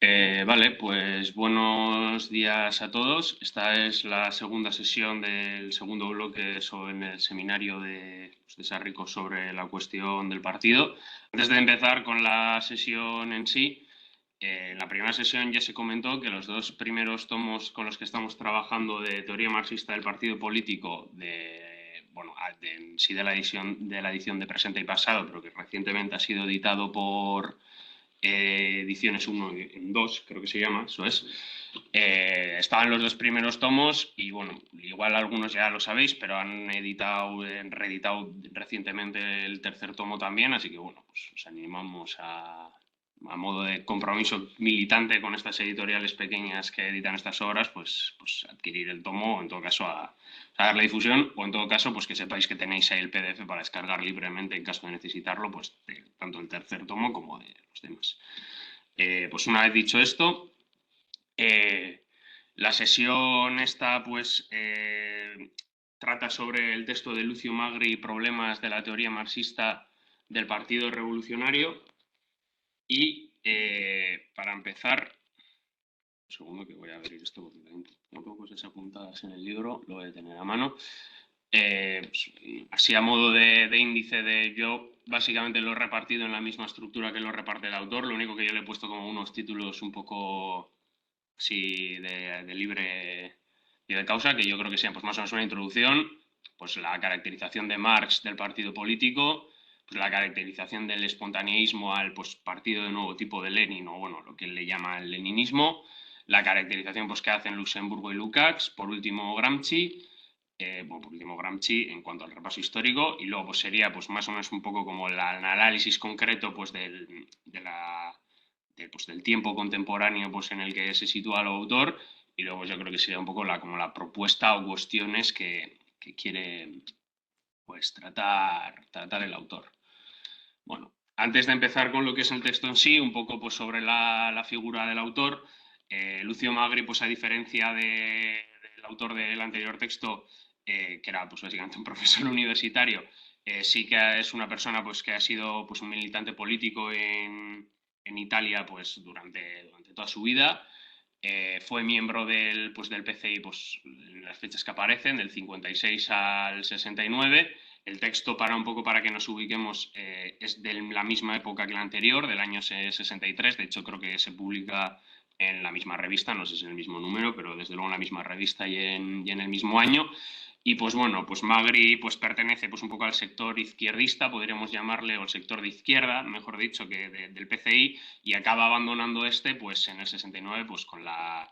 Vale, pues buenos días a todos. Esta es la segunda sesión del segundo bloque en el seminario de Sarrico sobre la cuestión del partido. Antes de empezar con la sesión en sí, en la primera sesión ya se comentó que los dos primeros tomos con los que estamos trabajando de teoría marxista del partido político, en sí de la edición de presente y pasado, pero que recientemente ha sido editado por ediciones 1 y 2, creo que se llama, eso es. Estaban los dos primeros tomos y bueno, igual algunos ya lo sabéis, pero han reeditado recientemente el tercer tomo también, así que bueno, pues os animamos a modo de compromiso militante con estas editoriales pequeñas que editan estas obras, pues adquirir el tomo o en todo caso a darle difusión o en todo caso pues que sepáis que tenéis ahí el PDF para descargar libremente en caso de necesitarlo, pues tanto el tercer tomo como de los demás. Pues una vez dicho esto, la sesión esta pues trata sobre el texto de Lucio Magri, Problemas de la teoría marxista del Partido Revolucionario. Y para empezar, un segundo que voy a abrir esto porque tengo cosas apuntadas en el libro, lo voy a tener a mano. Pues, así a modo de índice yo básicamente lo he repartido en la misma estructura que lo reparte el autor, lo único que yo le he puesto como unos títulos un poco así de libre y de causa, que yo creo que sean pues más o menos una introducción, pues la caracterización de Marx del partido político, pues la caracterización del espontaneísmo al pues, partido de nuevo tipo de Lenin, o bueno, lo que él le llama el leninismo, la caracterización pues, que hacen Luxemburgo y Lukács, por último Gramsci, por último Gramsci en cuanto al repaso histórico, y luego pues, sería pues, más o menos un poco como el análisis concreto pues, del tiempo contemporáneo pues, en el que se sitúa el autor, y luego yo creo que sería un poco como la propuesta o cuestiones que quiere pues, tratar el autor. Bueno, antes de empezar con lo que es el texto en sí, un poco pues, sobre la figura del autor, Lucio Magri, pues a diferencia del autor del anterior texto, que era pues, básicamente un profesor universitario, sí que es una persona pues, que ha sido pues, un militante político en Italia pues, durante toda su vida. Fue miembro del PCI pues, en las fechas que aparecen, del 56 al 69. El texto, un poco para que nos ubiquemos, es de la misma época que el anterior, del año 63. De hecho, creo que se publica en la misma revista, no sé si es el mismo número, pero desde luego en la misma revista y en el mismo año. Y pues bueno, pues Magri pues pertenece pues un poco al sector izquierdista, podríamos llamarle, o el sector de izquierda, mejor dicho, que del PCI, y acaba abandonando pues en el 69 pues con la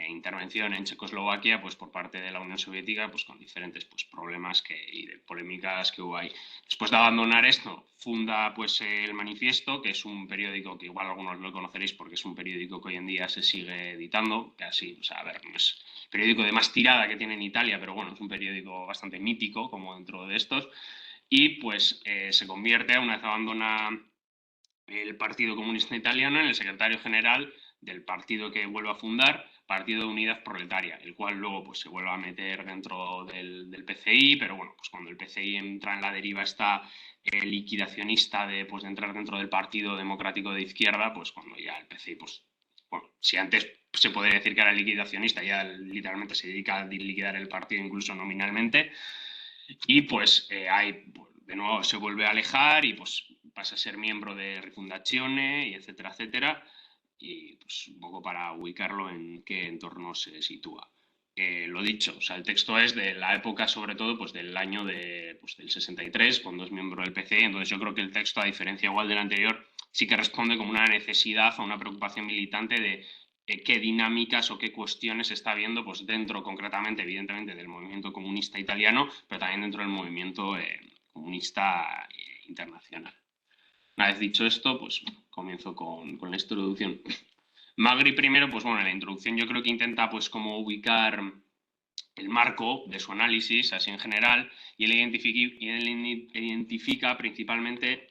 intervención en Checoslovaquia pues por parte de la Unión Soviética pues con diferentes pues problemas y de polémicas que hubo ahí. Después de abandonar esto, funda pues el Manifiesto, que es un periódico que igual algunos lo conoceréis porque es un periódico que hoy en día se sigue editando, casi, o sea, a ver, no es el periódico de más tirada que tiene en Italia, pero bueno, es un periódico bastante mítico como dentro de estos, y pues se convierte, una vez abandona el Partido Comunista Italiano, en el secretario general del partido que vuelve a fundar, Partido de Unidad Proletaria, el cual luego pues, se vuelve a meter dentro del PCI, pero bueno, pues cuando el PCI entra en la deriva está liquidacionista de entrar dentro del Partido Democrático de Izquierda, pues cuando ya el PCI, pues bueno, si antes se podría decir que era liquidacionista, ya literalmente se dedica a liquidar el partido incluso nominalmente, y pues ahí de nuevo se vuelve a alejar y pues pasa a ser miembro de Rifondazione y etcétera, etcétera, y pues un poco para ubicarlo en qué entorno se sitúa. Lo dicho, o sea, el texto es de la época sobre todo pues del año del 63, cuando es miembro del PC, entonces yo creo que el texto, a diferencia igual del anterior, sí que responde como una necesidad o una preocupación militante de qué dinámicas o qué cuestiones se está viendo pues dentro concretamente, evidentemente, del movimiento comunista italiano, pero también dentro del movimiento comunista internacional. Una vez dicho esto, pues comienzo con la introducción. Magri primero, pues bueno, en la introducción yo creo que intenta pues como ubicar el marco de su análisis, así en general, y él identifica principalmente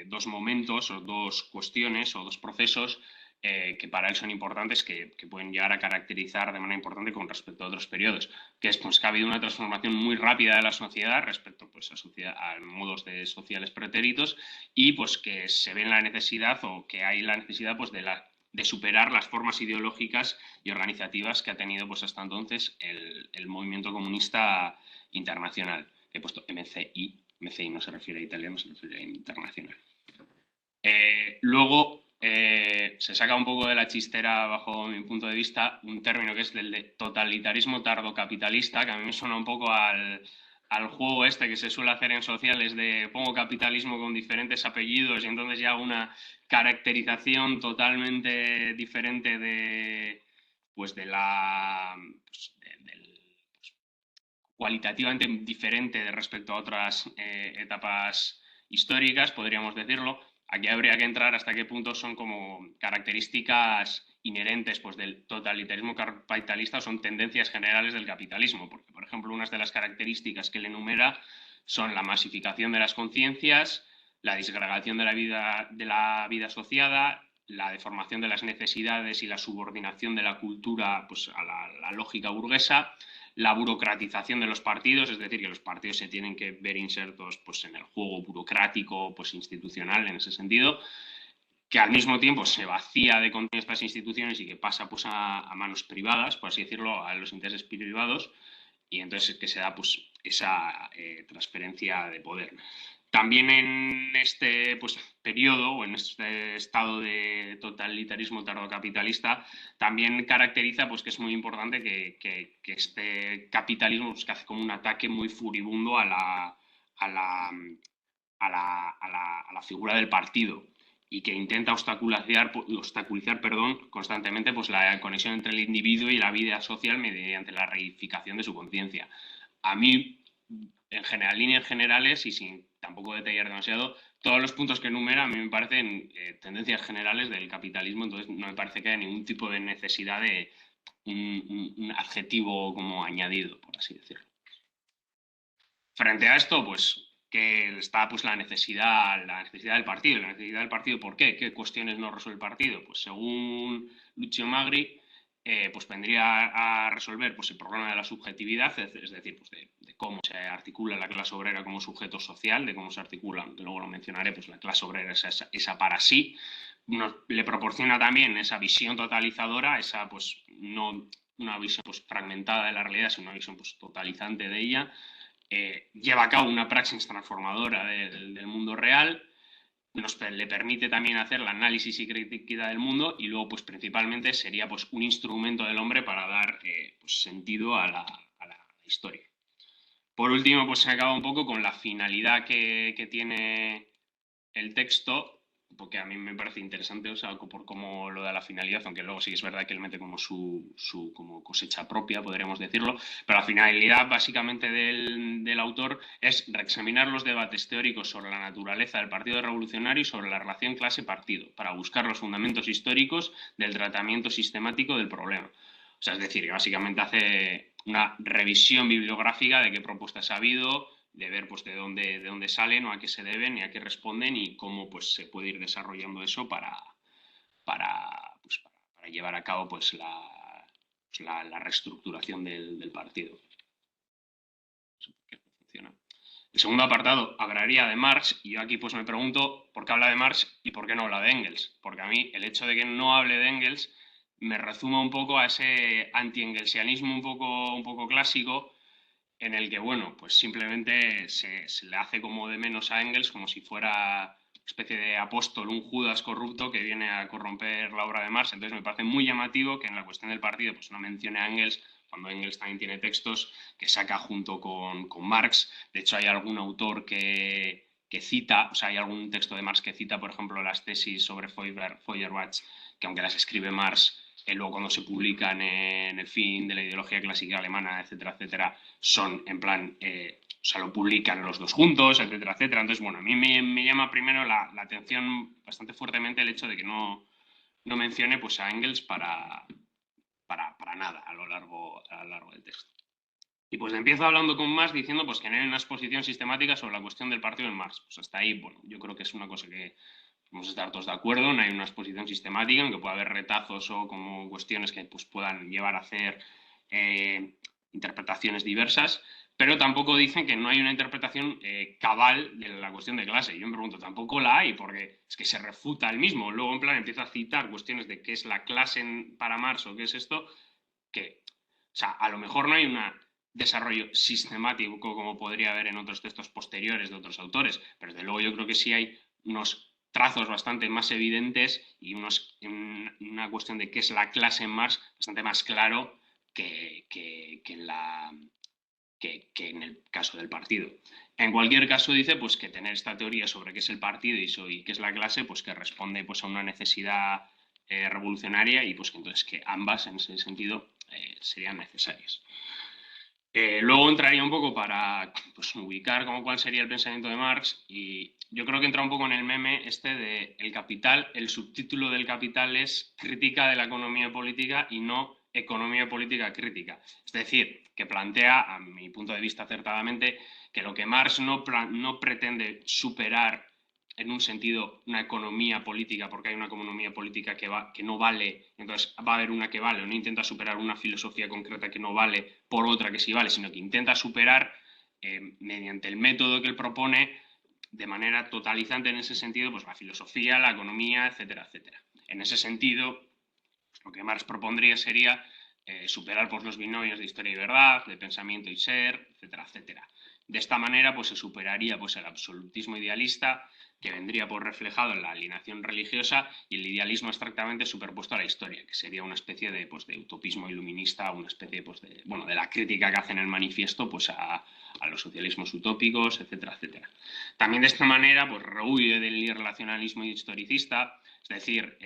dos momentos o dos cuestiones o dos procesos que para él son importantes, que pueden llegar a caracterizar de manera importante con respecto a otros periodos, que es pues, que ha habido una transformación muy rápida de la sociedad respecto pues, a modos sociales pretéritos, y pues que se ve la necesidad o que hay la necesidad pues, de la de superar las formas ideológicas y organizativas que ha tenido pues, hasta entonces el movimiento comunista internacional. He puesto MCI, MCI no se refiere a italiano, se refiere a internacional. Luego se saca un poco de la chistera, bajo mi punto de vista, un término que es el de totalitarismo tardocapitalista, que a mí me suena un poco al juego este que se suele hacer en sociales de pongo capitalismo con diferentes apellidos y entonces ya una caracterización totalmente diferente de, pues de la, pues pues, cualitativamente diferente de respecto a otras etapas históricas, podríamos decirlo. Aquí habría que entrar hasta qué punto son como características inherentes pues, del totalitarismo capitalista o son tendencias generales del capitalismo, porque, por ejemplo, unas de las características que él enumera son la masificación de las conciencias, la disgregación de la vida asociada, la deformación de las necesidades y la subordinación de la cultura pues, a la lógica burguesa, la burocratización de los partidos, es decir, que los partidos se tienen que ver insertos pues, en el juego burocrático, pues, institucional en ese sentido, que al mismo tiempo se vacía de contenido estas instituciones y que pasa pues, a manos privadas, por así decirlo, a los intereses privados, y entonces que se da pues, esa transferencia de poder. También en este pues, periodo o en este estado de totalitarismo tardocapitalista también caracteriza pues, que es muy importante que este capitalismo pues, que hace como un ataque muy furibundo a la figura del partido y que intenta obstaculizar constantemente pues, la conexión entre el individuo y la vida social mediante la reificación de su conciencia. A mí, en general, líneas generales y sin tampoco detallar demasiado, todos los puntos que enumera a mí me parecen tendencias generales del capitalismo, entonces no me parece que haya ningún tipo de necesidad de un adjetivo como añadido, por así decirlo. Frente a esto, pues que está pues la necesidad del partido. La necesidad del partido, ¿por qué? ¿Qué cuestiones no resuelve el partido? Pues según Lucio Magri, pues vendría a resolver pues, el problema de la subjetividad, es decir, pues, de cómo se articula la clase obrera como sujeto social, de cómo se articula, que luego lo mencionaré, pues la clase obrera es esa para sí. Le proporciona también esa visión totalizadora, esa pues no una visión pues, fragmentada de la realidad, sino una visión pues, totalizante de ella. Lleva a cabo una praxis transformadora del mundo real, le permite también hacer el análisis y crítica del mundo y luego pues principalmente sería pues un instrumento del hombre para dar pues, sentido a la historia. Por último, pues se acaba un poco con la finalidad que tiene el texto, porque a mí me parece interesante, o sea, por cómo lo da la finalidad, aunque luego sí es verdad que él mete como su como cosecha propia, podríamos decirlo, pero la finalidad básicamente del autor es reexaminar los debates teóricos sobre la naturaleza del Partido Revolucionario y sobre la relación clase-partido, para buscar los fundamentos históricos del tratamiento sistemático del problema. O sea, es decir, que básicamente hace una revisión bibliográfica de qué propuestas ha habido, de ver pues, de dónde salen o a qué se deben y a qué responden y cómo pues, se puede ir desarrollando eso para llevar a cabo pues, la reestructuración del partido. El segundo apartado hablaría de Marx y yo aquí pues me pregunto por qué habla de Marx y por qué no habla de Engels, porque a mí el hecho de que no hable de Engels me rezuma un poco a ese anti-engelsianismo un poco clásico, en el que, bueno, pues simplemente se le hace como de menos a Engels, como si fuera una especie de apóstol, un Judas corrupto que viene a corromper la obra de Marx. Entonces me parece muy llamativo que en la cuestión del partido pues no mencione a Engels, cuando Engels también tiene textos que saca junto con Marx. De hecho, hay algún autor que cita, o sea, hay algún texto de Marx que cita, por ejemplo, las tesis sobre Feuerbach, que aunque las escribe Marx, luego cuando se publican en el fin de la ideología clásica alemana, etcétera, etcétera, son en plan, o sea, lo publican los dos juntos, etcétera, etcétera. Entonces, bueno, a mí me llama primero la atención bastante fuertemente el hecho de que no mencione pues, a Engels para nada a lo largo del texto. Y pues empiezo hablando con Marx diciendo pues, que no hay una exposición sistemática sobre la cuestión del partido en Marx. Pues hasta ahí, bueno, yo creo que es una cosa que vamos a estar todos de acuerdo, no hay una exposición sistemática, aunque pueda haber retazos o como cuestiones que pues, puedan llevar a hacer interpretaciones diversas, pero tampoco dicen que no hay una interpretación cabal de la cuestión de clase. Yo me pregunto, tampoco la hay, porque es que se refuta el mismo. Luego, en plan, empieza a citar cuestiones de qué es la clase para Marx o qué es esto, que, o sea, a lo mejor no hay un desarrollo sistemático como podría haber en otros textos posteriores de otros autores, pero desde luego yo creo que sí hay unos trazos bastante más evidentes y una cuestión de qué es la clase en Marx bastante más claro que en el caso del partido. En cualquier caso dice pues, que tener esta teoría sobre qué es el partido y qué es la clase, pues que responde pues, a una necesidad revolucionaria y pues que entonces que ambas en ese sentido serían necesarias. Luego entraría un poco para pues, ubicar cuál sería el pensamiento de Marx y yo creo que entra un poco en el meme este de El Capital, el subtítulo del Capital es Crítica de la economía política y no Economía política crítica. Es decir, que plantea, a mi punto de vista acertadamente, que lo que Marx no pretende superar en un sentido una economía política, porque hay una economía política que no vale, entonces va a haber una que vale, o no intenta superar una filosofía concreta que no vale por otra que sí vale, sino que intenta superar mediante el método que él propone de manera totalizante en ese sentido, pues la filosofía, la economía, etcétera, etcétera. En ese sentido, lo que Marx propondría sería superar pues, los binomios de historia y verdad, de pensamiento y ser, etcétera, etcétera. De esta manera pues, se superaría pues, el absolutismo idealista que vendría por reflejado en la alienación religiosa y el idealismo abstractamente superpuesto a la historia, que sería una especie de utopismo iluminista, una especie pues, de la crítica que hace en el manifiesto pues, a los socialismos utópicos, etcétera, etcétera. También de esta manera pues, rehuye del irracionalismo historicista, es decir,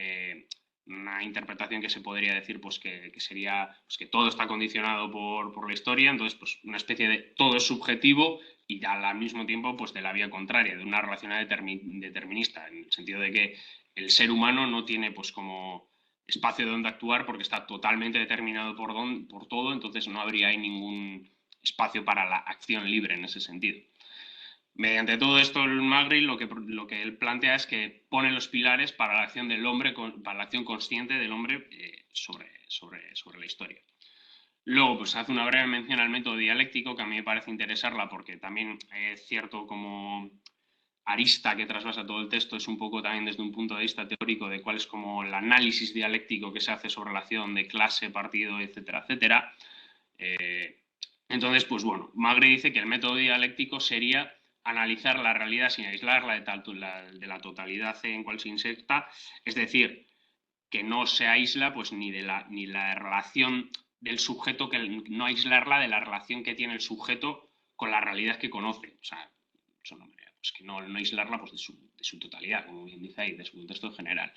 una interpretación que se podría decir pues, que sería pues, que todo está condicionado por la historia, entonces pues, una especie de todo es subjetivo y al mismo tiempo pues, de la vía contraria, de una relación determinista, en el sentido de que el ser humano no tiene pues, como espacio donde actuar porque está totalmente determinado por todo, entonces no habría ahí ningún espacio para la acción libre en ese sentido. Mediante todo esto, el Magri lo que él plantea es que pone los pilares para la acción del hombre, para la acción consciente del hombre sobre la historia. Luego, pues hace una breve mención al método dialéctico, que a mí me parece interesarla porque también es cierto como arista que trasvasa todo el texto, es un poco también desde un punto de vista teórico de cuál es como el análisis dialéctico que se hace sobre la relación de clase, partido, etcétera, etcétera. Entonces, pues bueno, Magri dice que el método dialéctico sería analizar la realidad sin aislarla de la totalidad en cual se inserta, es decir, que no se aísla pues ni la relación del sujeto, que no aislarla de la relación que tiene el sujeto con la realidad que conoce. O sea, eso no, pues que no aislarla pues, de su totalidad, como bien dice ahí, de su contexto general.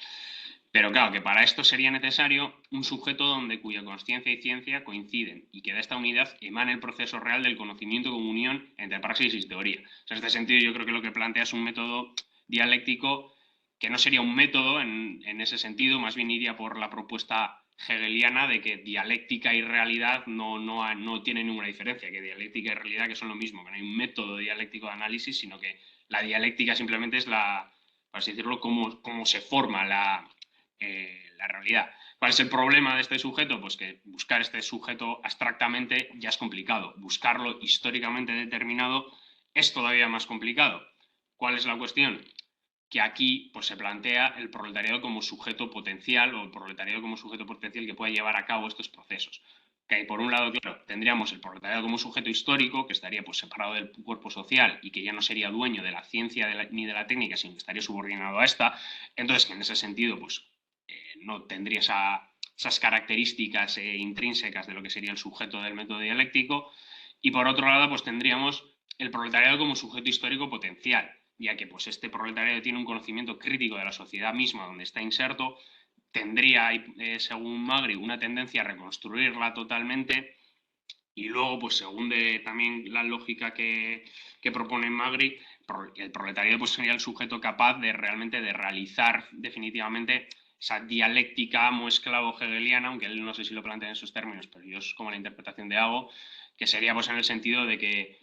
Pero claro, que para esto sería necesario un sujeto cuya consciencia y ciencia coinciden y que de esta unidad emane el proceso real del conocimiento como unión entre praxis y teoría. O sea, en este sentido yo creo que lo que plantea es un método dialéctico que no sería un método en ese sentido, más bien iría por la propuesta hegeliana de que dialéctica y realidad no tienen ninguna diferencia, que dialéctica y realidad que son lo mismo, que no hay un método dialéctico de análisis, sino que la dialéctica simplemente es por así decirlo, cómo se forma la realidad. ¿Cuál es el problema de este sujeto? Pues que buscar este sujeto abstractamente ya es complicado. Buscarlo históricamente determinado es todavía más complicado. ¿Cuál es la cuestión? Que aquí pues, se plantea el proletariado como sujeto potencial o el proletariado como sujeto potencial que pueda llevar a cabo estos procesos. Que por un lado, claro, tendríamos el proletariado como sujeto histórico, que estaría pues, separado del cuerpo social y que ya no sería dueño de la ciencia ni de la técnica, sino que estaría subordinado a esta. Entonces, que en ese sentido, pues no tendría esas características intrínsecas de lo que sería el sujeto del método dialéctico. Y por otro lado, pues tendríamos el proletariado como sujeto histórico potencial, ya que pues, este proletariado tiene un conocimiento crítico de la sociedad misma donde está inserto, tendría, según Magri, una tendencia a reconstruirla totalmente y luego, pues según también la lógica que propone Magri, el proletariado pues, sería el sujeto capaz de realmente de realizar definitivamente esa dialéctica amo-esclavo hegeliana, aunque él no sé si lo plantea en esos términos, pero yo es como la interpretación de Hago, que sería pues en el sentido de que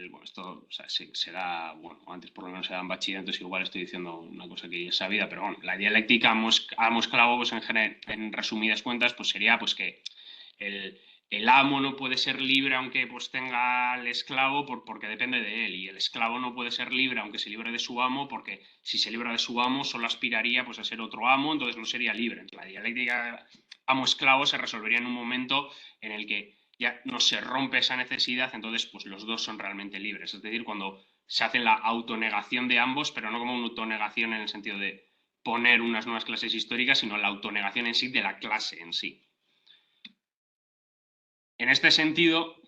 bueno, esto o sea, será, bueno, antes por lo menos se da en bachiller, entonces igual estoy diciendo una cosa que ya es sabida, pero bueno, la dialéctica amo-esclavo, pues en resumidas cuentas, pues sería pues que el amo no puede ser libre aunque pues tenga al esclavo porque depende de él, y el esclavo no puede ser libre aunque se libre de su amo, porque si se libra de su amo solo aspiraría pues a ser otro amo, entonces no sería libre. Entonces, la dialéctica amo-esclavo se resolvería en un momento en el que ya no se rompe esa necesidad, entonces pues los dos son realmente libres. Es decir, cuando se hace la autonegación de ambos, pero no como una autonegación en el sentido de poner unas nuevas clases históricas, sino la autonegación en sí de la clase en sí. En este sentido,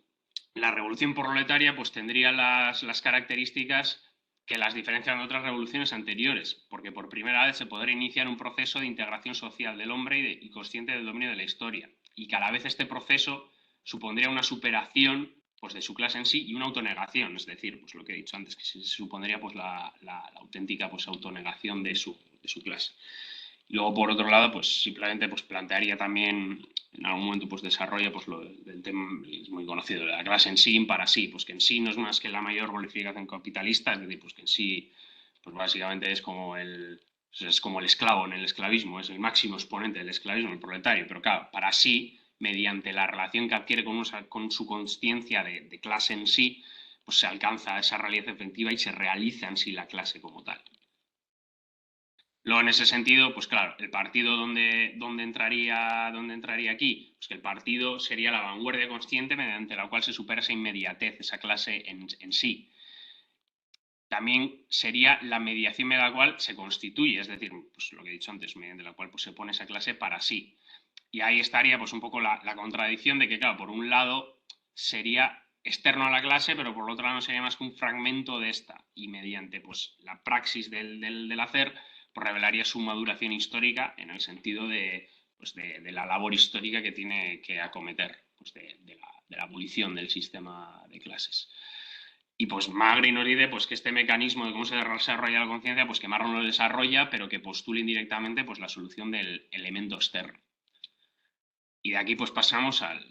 la revolución proletaria pues, tendría las características que las diferencian de otras revoluciones anteriores, porque por primera vez se podría iniciar un proceso de integración social del hombre y consciente del dominio de la historia, y que a la vez este proceso supondría una superación pues, de su clase en sí y una autonegación, es decir, pues, lo que he dicho antes, que se supondría pues, la auténtica pues, autonegación de su clase. Luego, por otro lado, pues simplemente pues, plantearía también, en algún momento, pues desarrolla pues, lo del tema muy conocido de la clase en sí, para sí, pues que en sí no es más que la mayor glorificación capitalista, es decir, pues que en sí, pues básicamente es como el esclavo en el esclavismo, es el máximo exponente del esclavismo, el proletario, pero claro, para sí, mediante la relación que adquiere con su consciencia de clase en sí, pues se alcanza esa realidad efectiva y se realiza en sí la clase como tal. Luego, en ese sentido, pues claro, el partido donde entraría aquí, pues que el partido sería la vanguardia consciente mediante la cual se supera esa inmediatez, esa clase en sí. También sería la mediación mediante la cual se constituye, es decir, pues lo que he dicho antes, mediante la cual pues, se pone esa clase para sí. Y ahí estaría pues un poco la contradicción de que, claro, por un lado sería externo a la clase, pero por otro lado no sería más que un fragmento de esta, y mediante pues la praxis del hacer, pues revelaría su maduración histórica en el sentido pues, de la labor histórica que tiene que acometer, pues de la abolición del sistema de clases. Y pues Magri nos dice pues, que este mecanismo de cómo se desarrolla la conciencia, pues que Marron lo desarrolla, pero que postula indirectamente pues, la solución del elemento externo. Y de aquí pues pasamos al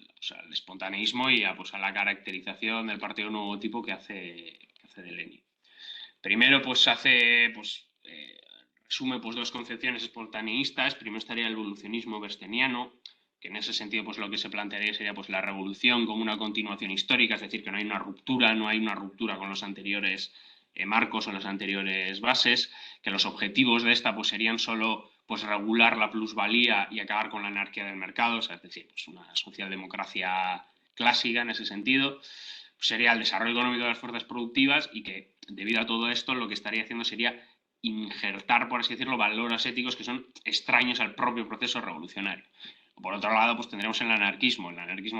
espontaneísmo y pues, a la caracterización del partido nuevo tipo que hace de Lenin. Primero pues resume pues, dos concepciones espontaneístas. Primero estaría el evolucionismo bersteniano, que en ese sentido pues, lo que se plantearía sería pues, la revolución como una continuación histórica, es decir, que no hay una ruptura con los anteriores marcos o las anteriores bases, que los objetivos de esta pues, serían solo pues, regular la plusvalía y acabar con la anarquía del mercado, o sea, es decir, pues, una socialdemocracia clásica en ese sentido. Pues, sería el desarrollo económico de las fuerzas productivas, y que debido a todo esto lo que estaría haciendo sería injertar, por así decirlo, valores éticos que son extraños al propio proceso revolucionario. Por otro lado, pues tendremos el anarquismo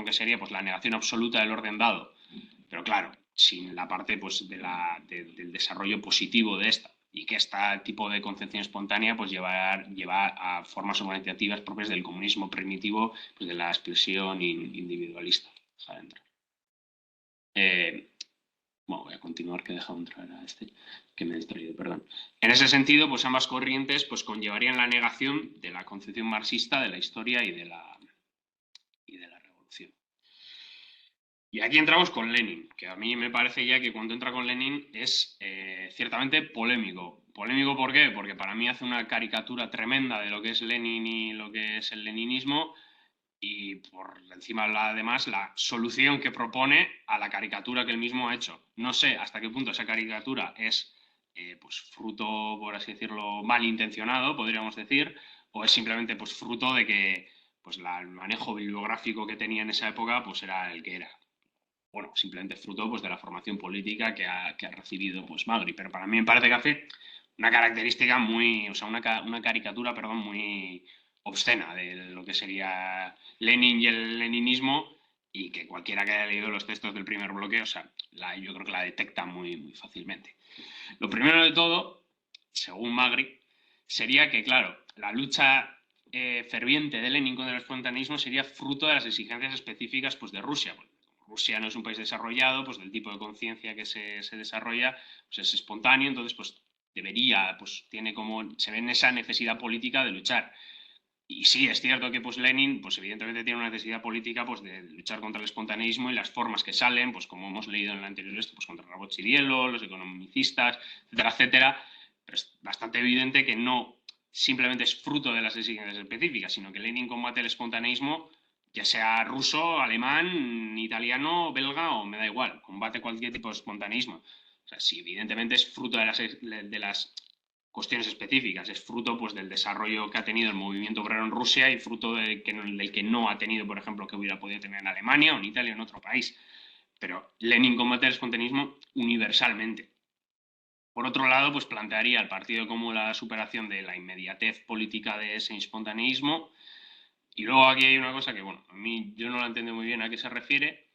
que sería pues, la negación absoluta del orden dado, pero claro, sin la parte pues, del desarrollo positivo de esta, y que este tipo de concepción espontánea pues, lleva a formas organizativas propias del comunismo primitivo, pues, de la expresión individualista. Bueno, voy a continuar, que he dejado entrar a este, que me he distraído, perdón. En ese sentido, pues ambas corrientes pues, conllevarían la negación de la concepción marxista de la historia y de la revolución. Y aquí entramos con Lenin, que a mí me parece ya que cuando entra con Lenin es ciertamente polémico. ¿Polémico por qué? Porque para mí hace una caricatura tremenda de lo que es Lenin y lo que es el leninismo, y por encima además la solución que propone a la caricatura que él mismo ha hecho. No sé hasta qué punto esa caricatura es pues fruto, por así decirlo, malintencionado, podríamos decir, o es simplemente pues fruto de que pues el manejo bibliográfico que tenía en esa época pues era el que era. Bueno, simplemente fruto pues, de la formación política que ha recibido pues, Magri. Pero para mí me parece que hace una característica muy, o sea, una caricatura, perdón, muy obscena de lo que sería Lenin y el leninismo, y que cualquiera que haya leído los textos del primer bloque, o sea, yo creo que la detecta muy, muy fácilmente. Lo primero de todo, según Magri, sería que, claro, la lucha ferviente de Lenin contra el espontaneísmo sería fruto de las exigencias específicas pues, de Rusia. Rusia no es un país desarrollado, pues del tipo de conciencia que se desarrolla, pues es espontáneo, entonces pues debería, pues tiene como, se ve en esa necesidad política de luchar. Y sí, es cierto que pues Lenin, pues evidentemente tiene una necesidad política pues de luchar contra el espontaneísmo y las formas que salen, pues como hemos leído en el anterior pues contra Rabot Chirielo, los economicistas, etcétera, etcétera. Pero es bastante evidente que no simplemente es fruto de las exigencias específicas, sino que Lenin combate el espontaneísmo ya sea ruso, alemán, italiano, belga o me da igual, combate cualquier tipo de espontaneismo. O sea, si evidentemente es fruto de las cuestiones específicas, es fruto pues del desarrollo que ha tenido el movimiento obrero en Rusia y fruto del que no ha tenido, por ejemplo, que hubiera podido tener en Alemania o en Italia o en otro país. Pero Lenin combate el espontaneismo universalmente. Por otro lado, pues plantearía al partido como la superación de la inmediatez política de ese espontaneísmo. Y luego aquí hay una cosa que, bueno, a mí yo no la entiendo muy bien a qué se refiere,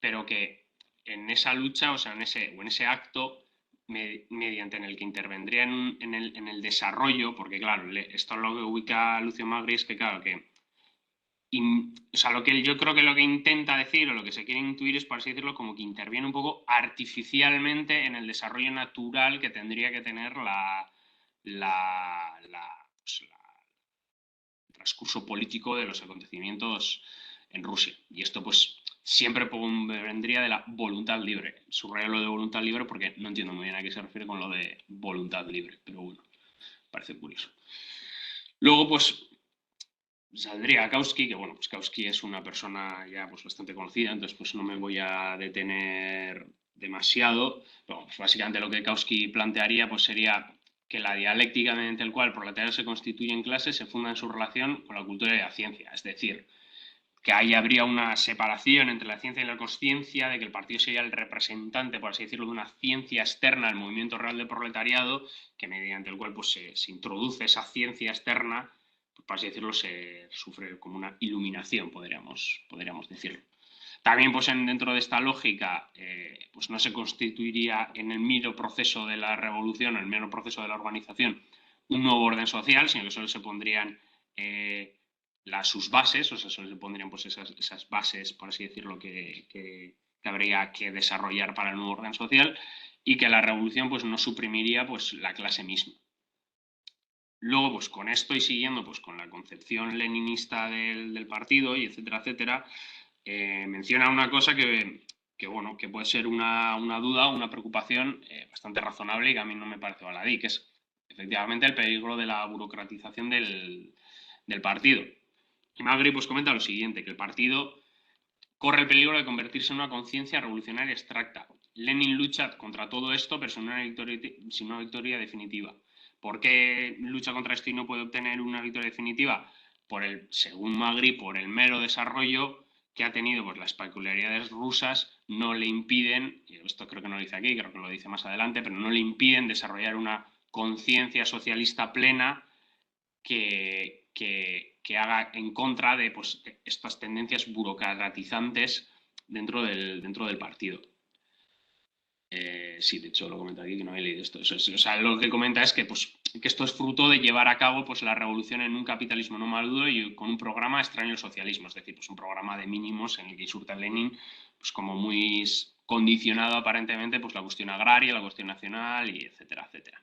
pero que en esa lucha, o sea, en ese acto, mediante en el que intervendría en el desarrollo, porque claro, esto es lo que ubica Lucio Magri, es que claro, que o sea, yo creo que lo que intenta decir o lo que se quiere intuir es, por así decirlo, como que interviene un poco artificialmente en el desarrollo natural que tendría que tener pues, el transcurso político de los acontecimientos en Rusia. Y esto pues siempre vendría de la voluntad libre. Subrayo lo de voluntad libre porque no entiendo muy bien a qué se refiere con lo de voluntad libre, pero bueno, parece curioso. Luego pues saldría Kautsky, que bueno, pues Kautsky es una persona ya pues bastante conocida, entonces pues no me voy a detener demasiado. Pero, pues, básicamente lo que Kautsky plantearía pues sería que la dialéctica mediante el cual el proletariado se constituye en clase se funda en su relación con la cultura y la ciencia, es decir, que ahí habría una separación entre la ciencia y la consciencia, de que el partido sería el representante, por así decirlo, de una ciencia externa al movimiento real del proletariado, que mediante el cual pues, se introduce esa ciencia externa, pues, por así decirlo, se sufre como una iluminación, podríamos decirlo. También pues, dentro de esta lógica, pues no se constituiría en el mero proceso de la revolución, en el mero proceso de la organización, un nuevo orden social, sino que solo se pondrían sus bases, o sea, solo se pondrían pues, esas bases, por así decirlo, que habría que desarrollar para el nuevo orden social, y que la revolución pues, no suprimiría pues, la clase misma. Luego, pues con esto y siguiendo pues, con la concepción leninista del partido, y etcétera, etcétera, menciona una cosa bueno, que puede ser una duda, una preocupación bastante razonable y que a mí no me parece baladí, que es efectivamente el peligro de la burocratización del partido. Y Magri pues comenta lo siguiente, que el partido corre el peligro de convertirse en una conciencia revolucionaria abstracta. Lenin lucha contra todo esto, pero sin una victoria definitiva. ¿Por qué lucha contra esto y no puede obtener una victoria definitiva? Según Magri, por el mero desarrollo que ha tenido, pues las peculiaridades rusas no le impiden, y esto creo que no lo dice aquí, creo que lo dice más adelante, pero no le impiden desarrollar una conciencia socialista plena que haga en contra de pues, estas tendencias burocratizantes dentro del partido. Sí, de hecho lo comenta aquí, que no he leído esto. O sea, lo que comenta es que, pues, que esto es fruto de llevar a cabo pues, la revolución en un capitalismo no maduro y con un programa extraño al socialismo, es decir, pues, un programa de mínimos en el que insulta Lenin pues, como muy condicionado aparentemente pues, la cuestión agraria, la cuestión nacional, y etcétera, etcétera.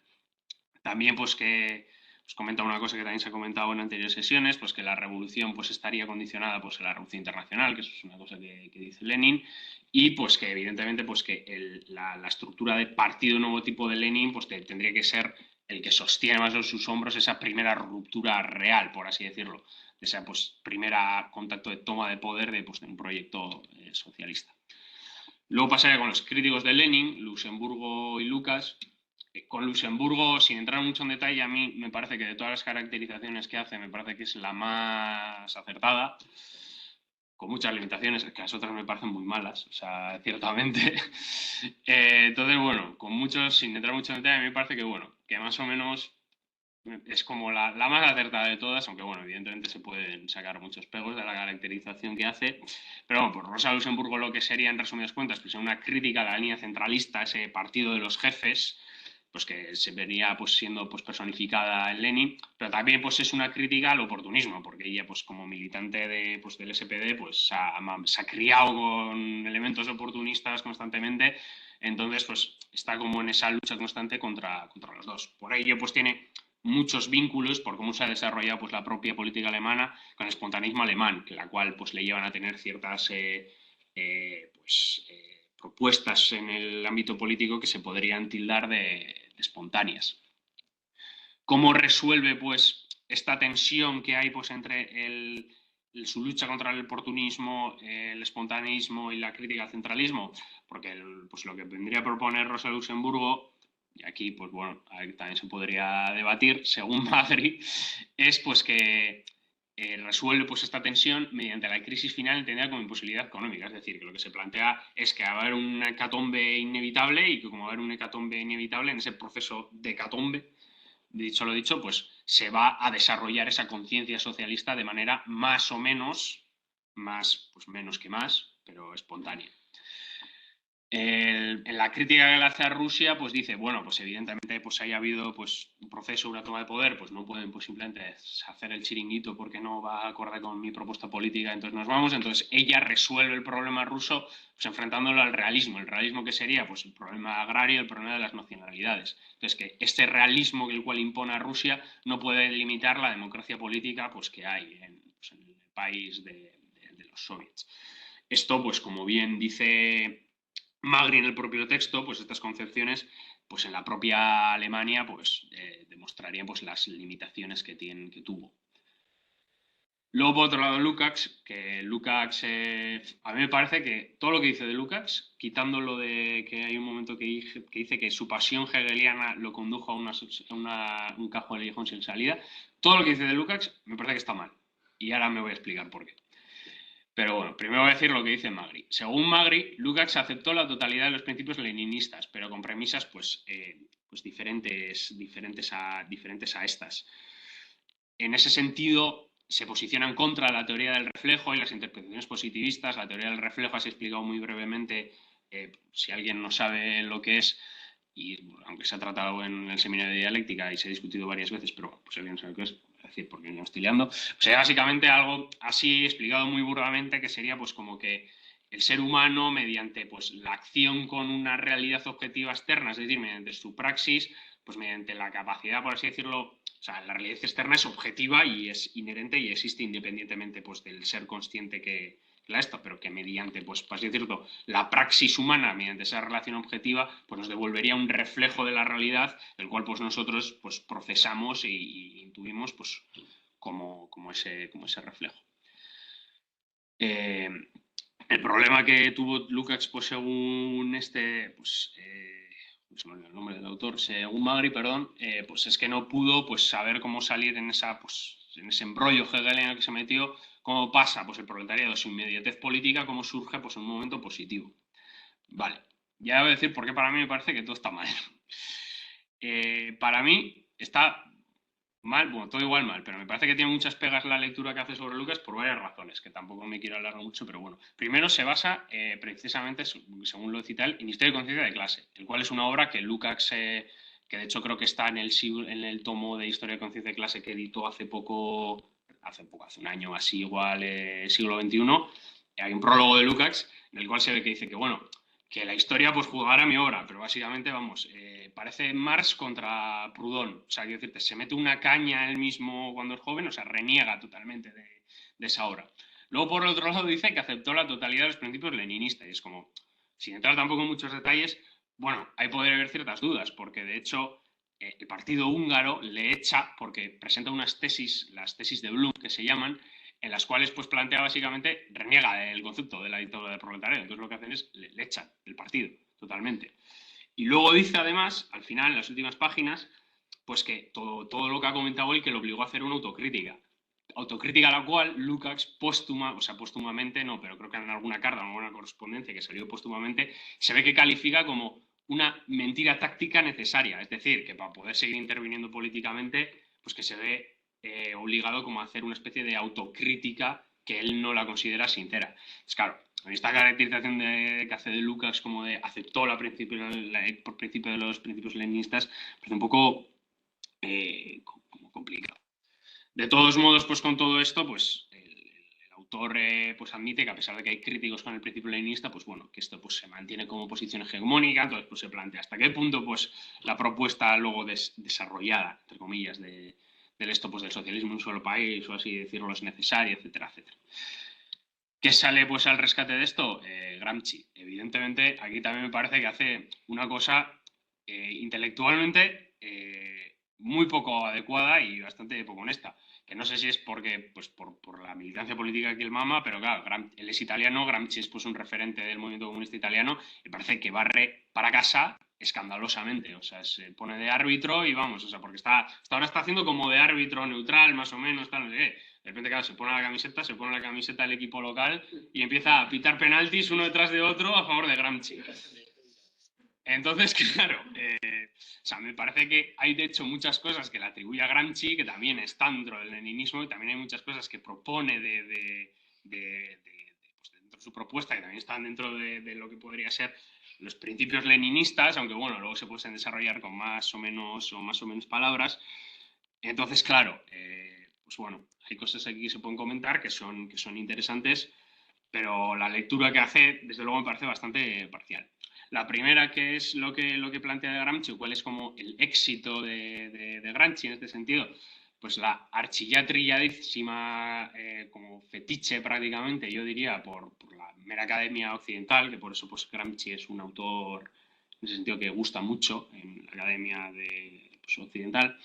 También pues que os comenta una cosa que también se ha comentado en anteriores sesiones, pues que la revolución pues estaría condicionada pues a la revolución internacional, que eso es una cosa que dice Lenin, y pues que evidentemente pues que la estructura de partido nuevo tipo de Lenin pues tendría que ser el que sostiene más en sus hombros esa primera ruptura real, por así decirlo, esa pues primera contacto de toma de poder de un proyecto socialista. Luego pasaría con los críticos de Lenin, Luxemburgo y Lucas. Con Luxemburgo, sin entrar mucho en detalle, a mí me parece que de todas las caracterizaciones que hace, me parece que es la más acertada, con muchas limitaciones, que las otras me parecen muy malas, o sea, ciertamente. Entonces, bueno, sin entrar mucho en detalle, a mí me parece que, bueno, que más o menos es como la más acertada de todas, aunque, bueno, evidentemente se pueden sacar muchos pegos de la caracterización que hace. Pero, bueno, por Rosa Luxemburgo lo que sería, en resumidas cuentas, pues una crítica a la línea centralista, ese partido de los jefes, pues que se venía pues siendo pues personificada en Lenin, pero también pues es una crítica al oportunismo, porque ella pues como militante del SPD pues se ha criado con elementos oportunistas constantemente, entonces pues está como en esa lucha constante contra los dos. Por ello pues tiene muchos vínculos por cómo se ha desarrollado pues la propia política alemana con el espontaneismo alemán, que la cual pues le llevan a tener ciertas propuestas en el ámbito político que se podrían tildar de espontáneas. ¿Cómo resuelve pues esta tensión que hay pues entre su lucha contra el oportunismo, el espontaneísmo y la crítica al centralismo, porque pues lo que vendría a proponer Rosa Luxemburgo, y aquí pues bueno, también se podría debatir, según Magri, es pues que resuelve pues esta tensión mediante la crisis final entendida como imposibilidad económica, es decir, que lo que se plantea es que va a haber una hecatombe inevitable y que como va a haber una hecatombe inevitable en ese proceso de hecatombe, dicho lo dicho, pues se va a desarrollar esa conciencia socialista de manera más o menos, pues menos que más, pero espontánea. En la crítica que le hace a Rusia, pues dice, bueno, pues evidentemente pues haya habido pues un proceso, una toma de poder, pues no pueden pues simplemente hacer el chiringuito porque no va acorde con mi propuesta política, entonces nos vamos. Entonces ella resuelve el problema ruso pues enfrentándolo al realismo. El realismo que sería pues el problema agrario, el problema de las nacionalidades. Entonces que este realismo que el cual impone a Rusia no puede limitar la democracia política pues que hay en el país de los soviets. Esto pues como bien dice Magri en el propio texto, pues estas concepciones, pues en la propia Alemania, pues demostrarían pues las limitaciones que tuvo. Luego, por otro lado, Lukács, que Lukács, a mí me parece que todo lo que dice de Lukács, quitando lo de que hay un momento que dice que su pasión hegeliana lo condujo a un cajón de aguijón sin salida, todo lo que dice de Lukács me parece que está mal. Y ahora me voy a explicar por qué. Pero bueno, primero voy a decir lo que dice Magri. Según Magri, Lukács aceptó la totalidad de los principios leninistas, pero con premisas pues diferentes a estas. En ese sentido, se posiciona en contra de la teoría del reflejo y las interpretaciones positivistas. La teoría del reflejo, así explicado muy brevemente, si alguien no sabe lo que es, y aunque se ha tratado en el seminario de dialéctica y se ha discutido varias veces, pero pues alguien sabe qué es, decir, porque no estoy liando, pues básicamente algo así explicado muy burdamente, que sería pues como que el ser humano, mediante pues la acción con una realidad objetiva externa, es decir, mediante su praxis, pues mediante la capacidad, por así decirlo, o sea, la realidad externa es objetiva y es inherente y existe independientemente pues del ser consciente que la esto, pero que mediante, pues, por así decirlo, la praxis humana, mediante esa relación objetiva, pues nos devolvería un reflejo de la realidad, el cual pues nosotros pues procesamos y intuimos pues como ese reflejo. El problema que tuvo Lukács, pues según se me olvidó el nombre del autor, según Magri, perdón, pues es que no pudo pues saber cómo salir en ese embrollo hegeliano que se metió, cómo pasa pues el proletariado, su inmediatez política, cómo surge pues un momento positivo. Vale, ya voy a decir por qué para mí me parece que todo está mal. Para mí está mal, bueno, todo igual mal, pero me parece que tiene muchas pegas la lectura que hace sobre Lukács por varias razones, que tampoco me quiero alargar mucho, pero bueno. Primero se basa precisamente, según lo cita él, en Historia y Conciencia de Clase, el cual es una obra que Lukács, que de hecho creo que está en el tomo de Historia y Conciencia de Clase que editó hace un año así, igual, siglo XXI, hay un prólogo de Lukács en el cual se ve que dice que, bueno, que la historia pues jugará mi obra, pero básicamente, vamos, parece Marx contra Proudhon. O sea, quiero decirte, se mete una caña él mismo cuando es joven, o sea, reniega totalmente de esa obra. Luego, por el otro lado, dice que aceptó la totalidad de los principios leninistas. Y es como, sin entrar tampoco en muchos detalles, bueno, ahí podría haber ciertas dudas, porque de hecho el partido húngaro le echa porque presenta unas tesis, las tesis de Bloom, que se llaman, en las cuales pues plantea básicamente, reniega del concepto de la dictadura del proletariado. Entonces lo que hacen es le echan del partido totalmente. Y luego dice además, al final, en las últimas páginas, pues que todo lo que ha comentado él que lo obligó a hacer una autocrítica. Autocrítica a la cual Lukács póstumamente no, pero creo que en alguna carta, en alguna correspondencia que salió póstumamente, se ve que califica como una mentira táctica necesaria. Es decir, que para poder seguir interviniendo políticamente, pues que se ve obligado como a hacer una especie de autocrítica que él no la considera sincera. Es claro, esta caracterización que hace de Lukács como de aceptó por principio de los principios leninistas, pues un poco como complicado. De todos modos, pues con todo esto, pues el autor pues admite que a pesar de que hay críticos con el principio leninista, pues bueno, que esto pues se mantiene como posición hegemónica, entonces pues se plantea hasta qué punto pues la propuesta luego desarrollada, entre comillas, del socialismo en un solo país, o así decirlo, es necesaria, etcétera, etcétera. ¿Qué sale pues al rescate de esto? Gramsci. Evidentemente, aquí también me parece que hace una cosa intelectualmente muy poco adecuada y bastante poco honesta. Que no sé si es porque, pues por la militancia política que él mama, pero claro, él es italiano, Gramsci es pues un referente del movimiento comunista italiano, y parece que barre para casa escandalosamente, o sea, se pone de árbitro y vamos, o sea, porque hasta ahora está haciendo como de árbitro neutral, más o menos, tal, no sé qué. De repente, claro, se pone la camiseta del equipo local y empieza a pitar penaltis uno detrás de otro a favor de Gramsci. Entonces, claro, o sea, me parece que hay de hecho muchas cosas que le atribuye a Gramsci, que también están dentro del leninismo, y también hay muchas cosas que propone pues, dentro de su propuesta, que también están dentro de lo que podría ser los principios leninistas, aunque bueno, luego se pueden desarrollar con más o menos palabras. Entonces, claro, pues bueno, hay cosas aquí que se pueden comentar que son interesantes, pero la lectura que hace, desde luego, me parece bastante parcial. La primera, que es lo que plantea de Gramsci, cuál es como el éxito de Gramsci en este sentido, pues la archillatrilladísima como fetiche prácticamente, yo diría, por la mera academia occidental, que por eso pues Gramsci es un autor en ese sentido que gusta mucho en la academia pues, occidental,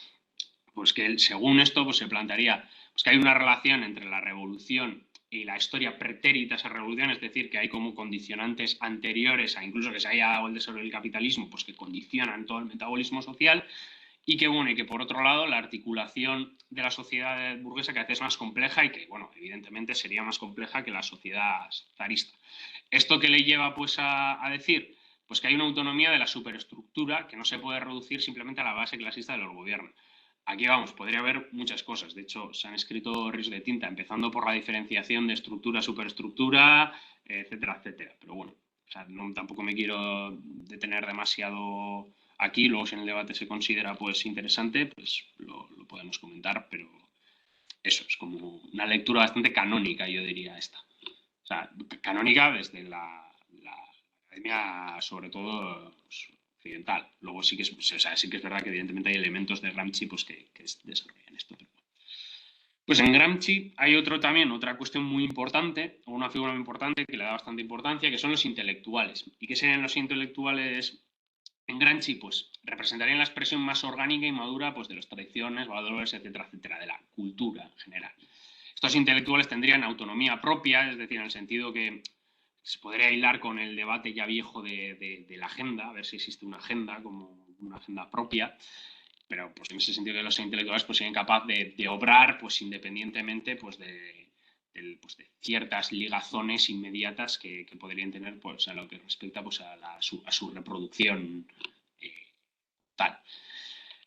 pues que él, según esto pues se plantearía pues que hay una relación entre la revolución y la historia pretérita a esa revolución, es decir, que hay como condicionantes anteriores a incluso que se haya dado el desarrollo del capitalismo, pues que condicionan todo el metabolismo social, y que bueno, y que por otro lado la articulación de la sociedad burguesa cada vez es más compleja y que, bueno, evidentemente sería más compleja que la sociedad zarista. ¿Esto qué le lleva pues a decir? Pues que hay una autonomía de la superestructura que no se puede reducir simplemente a la base clasista de los gobiernos. Aquí vamos, podría haber muchas cosas. De hecho, se han escrito ríos de tinta, empezando por la diferenciación de estructura, superestructura, etcétera, etcétera. Pero bueno, o sea, no, tampoco me quiero detener demasiado aquí. Luego, si en el debate se considera pues interesante, pues lo podemos comentar. Pero eso es como una lectura bastante canónica, yo diría esta. O sea, canónica desde la academia, sobre todo pues, occidental. Luego sí que es, o sea, sí que es verdad que evidentemente hay elementos de Gramsci pues, que desarrollan esto. Pero... Pues en Gramsci hay otra cuestión muy importante, o una figura muy importante que le da bastante importancia, que son los intelectuales. ¿Y qué serían los intelectuales en Gramsci? Pues representarían la expresión más orgánica y madura pues, de las tradiciones, valores, etcétera, etcétera, de la cultura en general. Estos intelectuales tendrían autonomía propia, es decir, en el sentido que se podría hilar con el debate ya viejo de la agenda, a ver si existe una agenda como una agenda propia, pero pues en ese sentido que los intelectuales pues serían capaces de obrar pues independientemente pues de ciertas ligazones inmediatas que podrían tener pues a lo que respecta pues a su reproducción tal.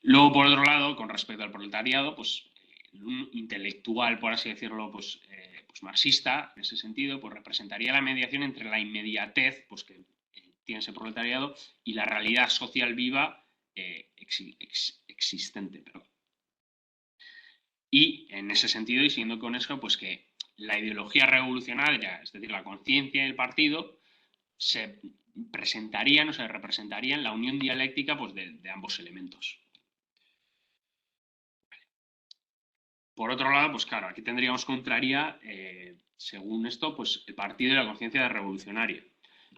Luego, por otro lado, con respecto al proletariado, pues un intelectual, por así decirlo, pues marxista, en ese sentido, pues representaría la mediación entre la inmediatez pues, que tiene ese proletariado y la realidad social viva existente. Perdón. Y en ese sentido, y siguiendo con eso, pues que la ideología revolucionaria, es decir, la conciencia del partido, se presentarían o se representarían la unión dialéctica pues, de ambos elementos. Por otro lado, pues claro, aquí tendríamos contraria, según esto, pues el partido y la conciencia revolucionaria.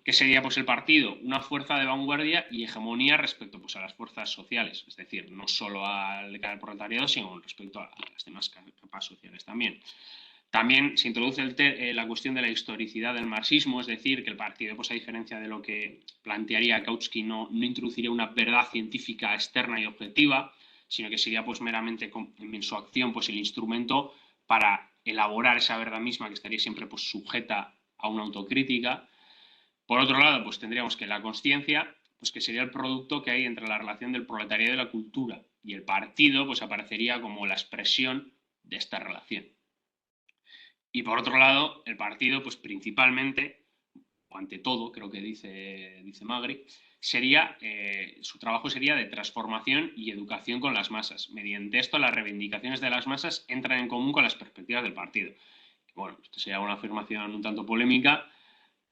¿Qué sería pues el partido? Una fuerza de vanguardia y hegemonía respecto pues, a las fuerzas sociales, es decir, no solo al proletariado, sino respecto a las demás capas sociales también. También se introduce la cuestión de la historicidad del marxismo, es decir, que el partido, pues a diferencia de lo que plantearía Kautsky, no introduciría una verdad científica externa y objetiva, sino que sería pues meramente en su acción pues el instrumento para elaborar esa verdad misma que estaría siempre pues sujeta a una autocrítica. Por otro lado, pues tendríamos que la consciencia, pues que sería el producto que hay entre la relación del proletariado y la cultura, y el partido pues aparecería como la expresión de esta relación. Y por otro lado, el partido, pues principalmente, o ante todo, creo que dice Magri, sería, su trabajo sería de transformación y educación con las masas. Mediante esto, las reivindicaciones de las masas entran en común con las perspectivas del partido. Bueno, esto sería una afirmación un tanto polémica,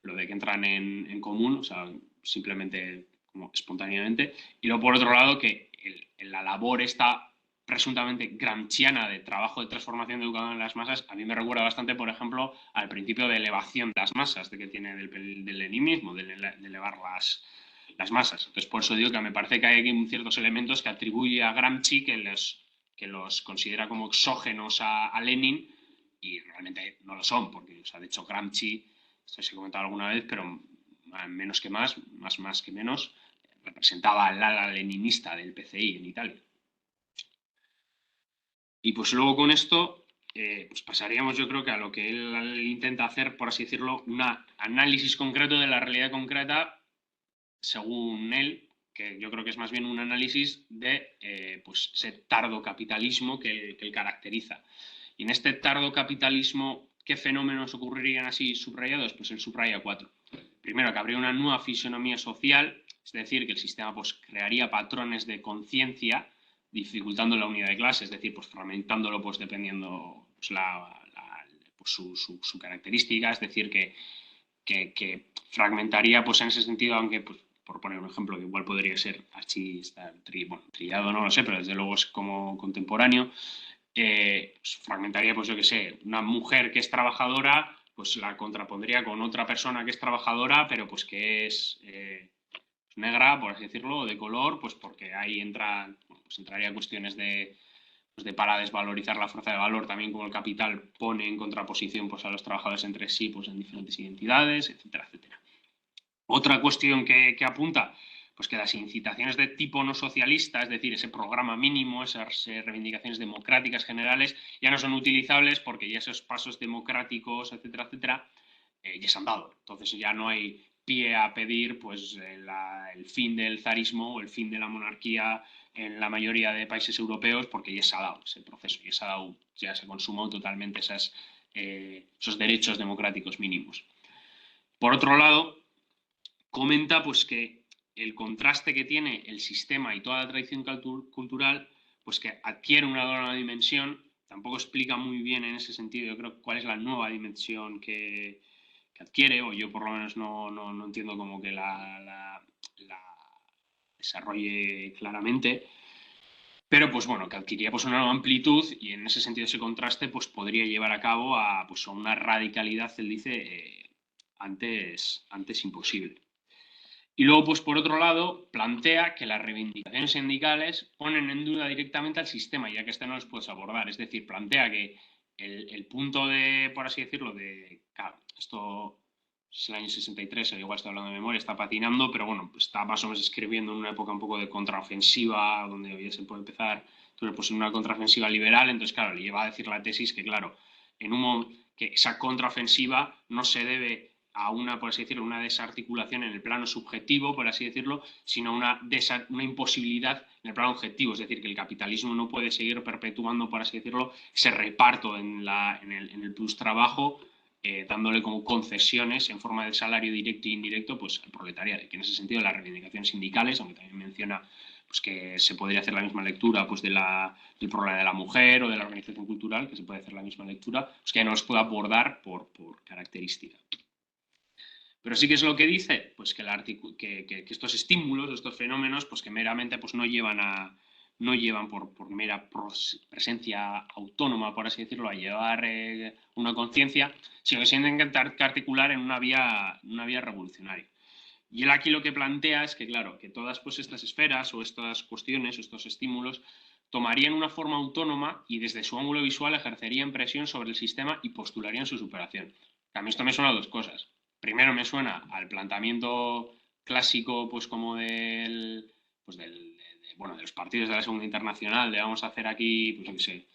lo de que entran en común, o sea, simplemente como espontáneamente. Y luego, por otro lado, que la labor está presuntamente gramsciana de trabajo de transformación de educación en las masas, a mí me recuerda bastante, por ejemplo, al principio de elevación de las masas de que tiene del leninismo, de elevar las masas. Entonces, por eso digo que me parece que hay ciertos elementos que atribuye a Gramsci que los considera como exógenos a Lenin, y realmente no lo son, porque, o sea, de hecho, Gramsci, esto se ha comentado alguna vez, pero menos que más que menos, representaba al ala leninista del PCI en Italia. Y pues luego con esto pues pasaríamos, yo creo, que a lo que él intenta hacer, por así decirlo, un análisis concreto de la realidad concreta, según él, que yo creo que es más bien un análisis de pues ese tardo capitalismo que él caracteriza. Y en este tardo capitalismo, ¿qué fenómenos ocurrirían así subrayados? Pues él subraya 4. Primero, que habría una nueva fisonomía social, es decir, que el sistema pues, crearía patrones de conciencia, dificultando la unidad de clase, es decir, pues fragmentándolo pues dependiendo pues, pues, su característica, es decir, que fragmentaría pues en ese sentido, aunque pues, por poner un ejemplo que igual podría ser trillado, no lo sé, pero desde luego es como contemporáneo, pues fragmentaría, pues yo que sé, una mujer que es trabajadora, pues la contrapondría con otra persona que es trabajadora, pero pues que es negra, por así decirlo, o de color, pues porque ahí pues entraría cuestiones pues para desvalorizar la fuerza de valor, también como el capital pone en contraposición pues, a los trabajadores entre sí pues, en diferentes identidades, etcétera, etcétera. Otra cuestión que apunta, pues que las incitaciones de tipo no socialista, es decir, ese programa mínimo, esas reivindicaciones democráticas generales, ya no son utilizables porque ya esos pasos democráticos, etcétera, etcétera, ya se han dado. Entonces ya no hay pie a pedir pues, el fin del zarismo o el fin de la monarquía en la mayoría de países europeos, porque ya se ha dado ese proceso, ya se consumó totalmente esos derechos democráticos mínimos. Por otro lado, comenta pues que el contraste que tiene el sistema y toda la tradición cultural, pues que adquiere una nueva dimensión. Tampoco explica muy bien en ese sentido, yo creo, cuál es la nueva dimensión que adquiere, o yo por lo menos no entiendo como que la desarrolle claramente. Pero pues bueno, que adquiría pues una nueva amplitud, y en ese sentido ese contraste pues podría llevar a cabo pues, a una radicalidad, él dice, antes imposible. Y luego, pues por otro lado, plantea que las reivindicaciones sindicales ponen en duda directamente al sistema, ya que este no los puedes abordar. Es decir, plantea que el punto de, por así decirlo, claro, esto es el año 63, igual estoy hablando de memoria, está patinando, pero bueno, pues está más o menos escribiendo en una época un poco de contraofensiva, donde hoy ya se puede empezar, pues en una contraofensiva liberal. Entonces, claro, le lleva a decir la tesis que, claro, que esa contraofensiva no se debe a una, por así decirlo, una desarticulación en el plano subjetivo, por así decirlo, sino una imposibilidad en el plano objetivo. Es decir, que el capitalismo no puede seguir perpetuando, por así decirlo, ese reparto en el plus trabajo, dándole como concesiones en forma de salario directo e indirecto pues, al proletariado. Y que en ese sentido las reivindicaciones sindicales, aunque también menciona pues, que se podría hacer la misma lectura pues, del problema de la mujer o de la organización cultural, que se puede hacer la misma lectura, pues que ya no los puede abordar por característica. Pero sí que es lo que dice, pues que estos estímulos, estos fenómenos, pues que meramente pues no llevan por mera presencia autónoma, por así decirlo, a llevar una conciencia, sino que se intentan articular en una vía revolucionaria. Y él aquí lo que plantea es que, claro, que todas pues, estas esferas o estas cuestiones o estos estímulos tomarían una forma autónoma y desde su ángulo visual ejercerían presión sobre el sistema y postularían su superación. A mí esto me suena a dos cosas. Primero me suena al planteamiento clásico, pues como de los partidos de la Segunda Internacional, de vamos a hacer aquí, pues no sé,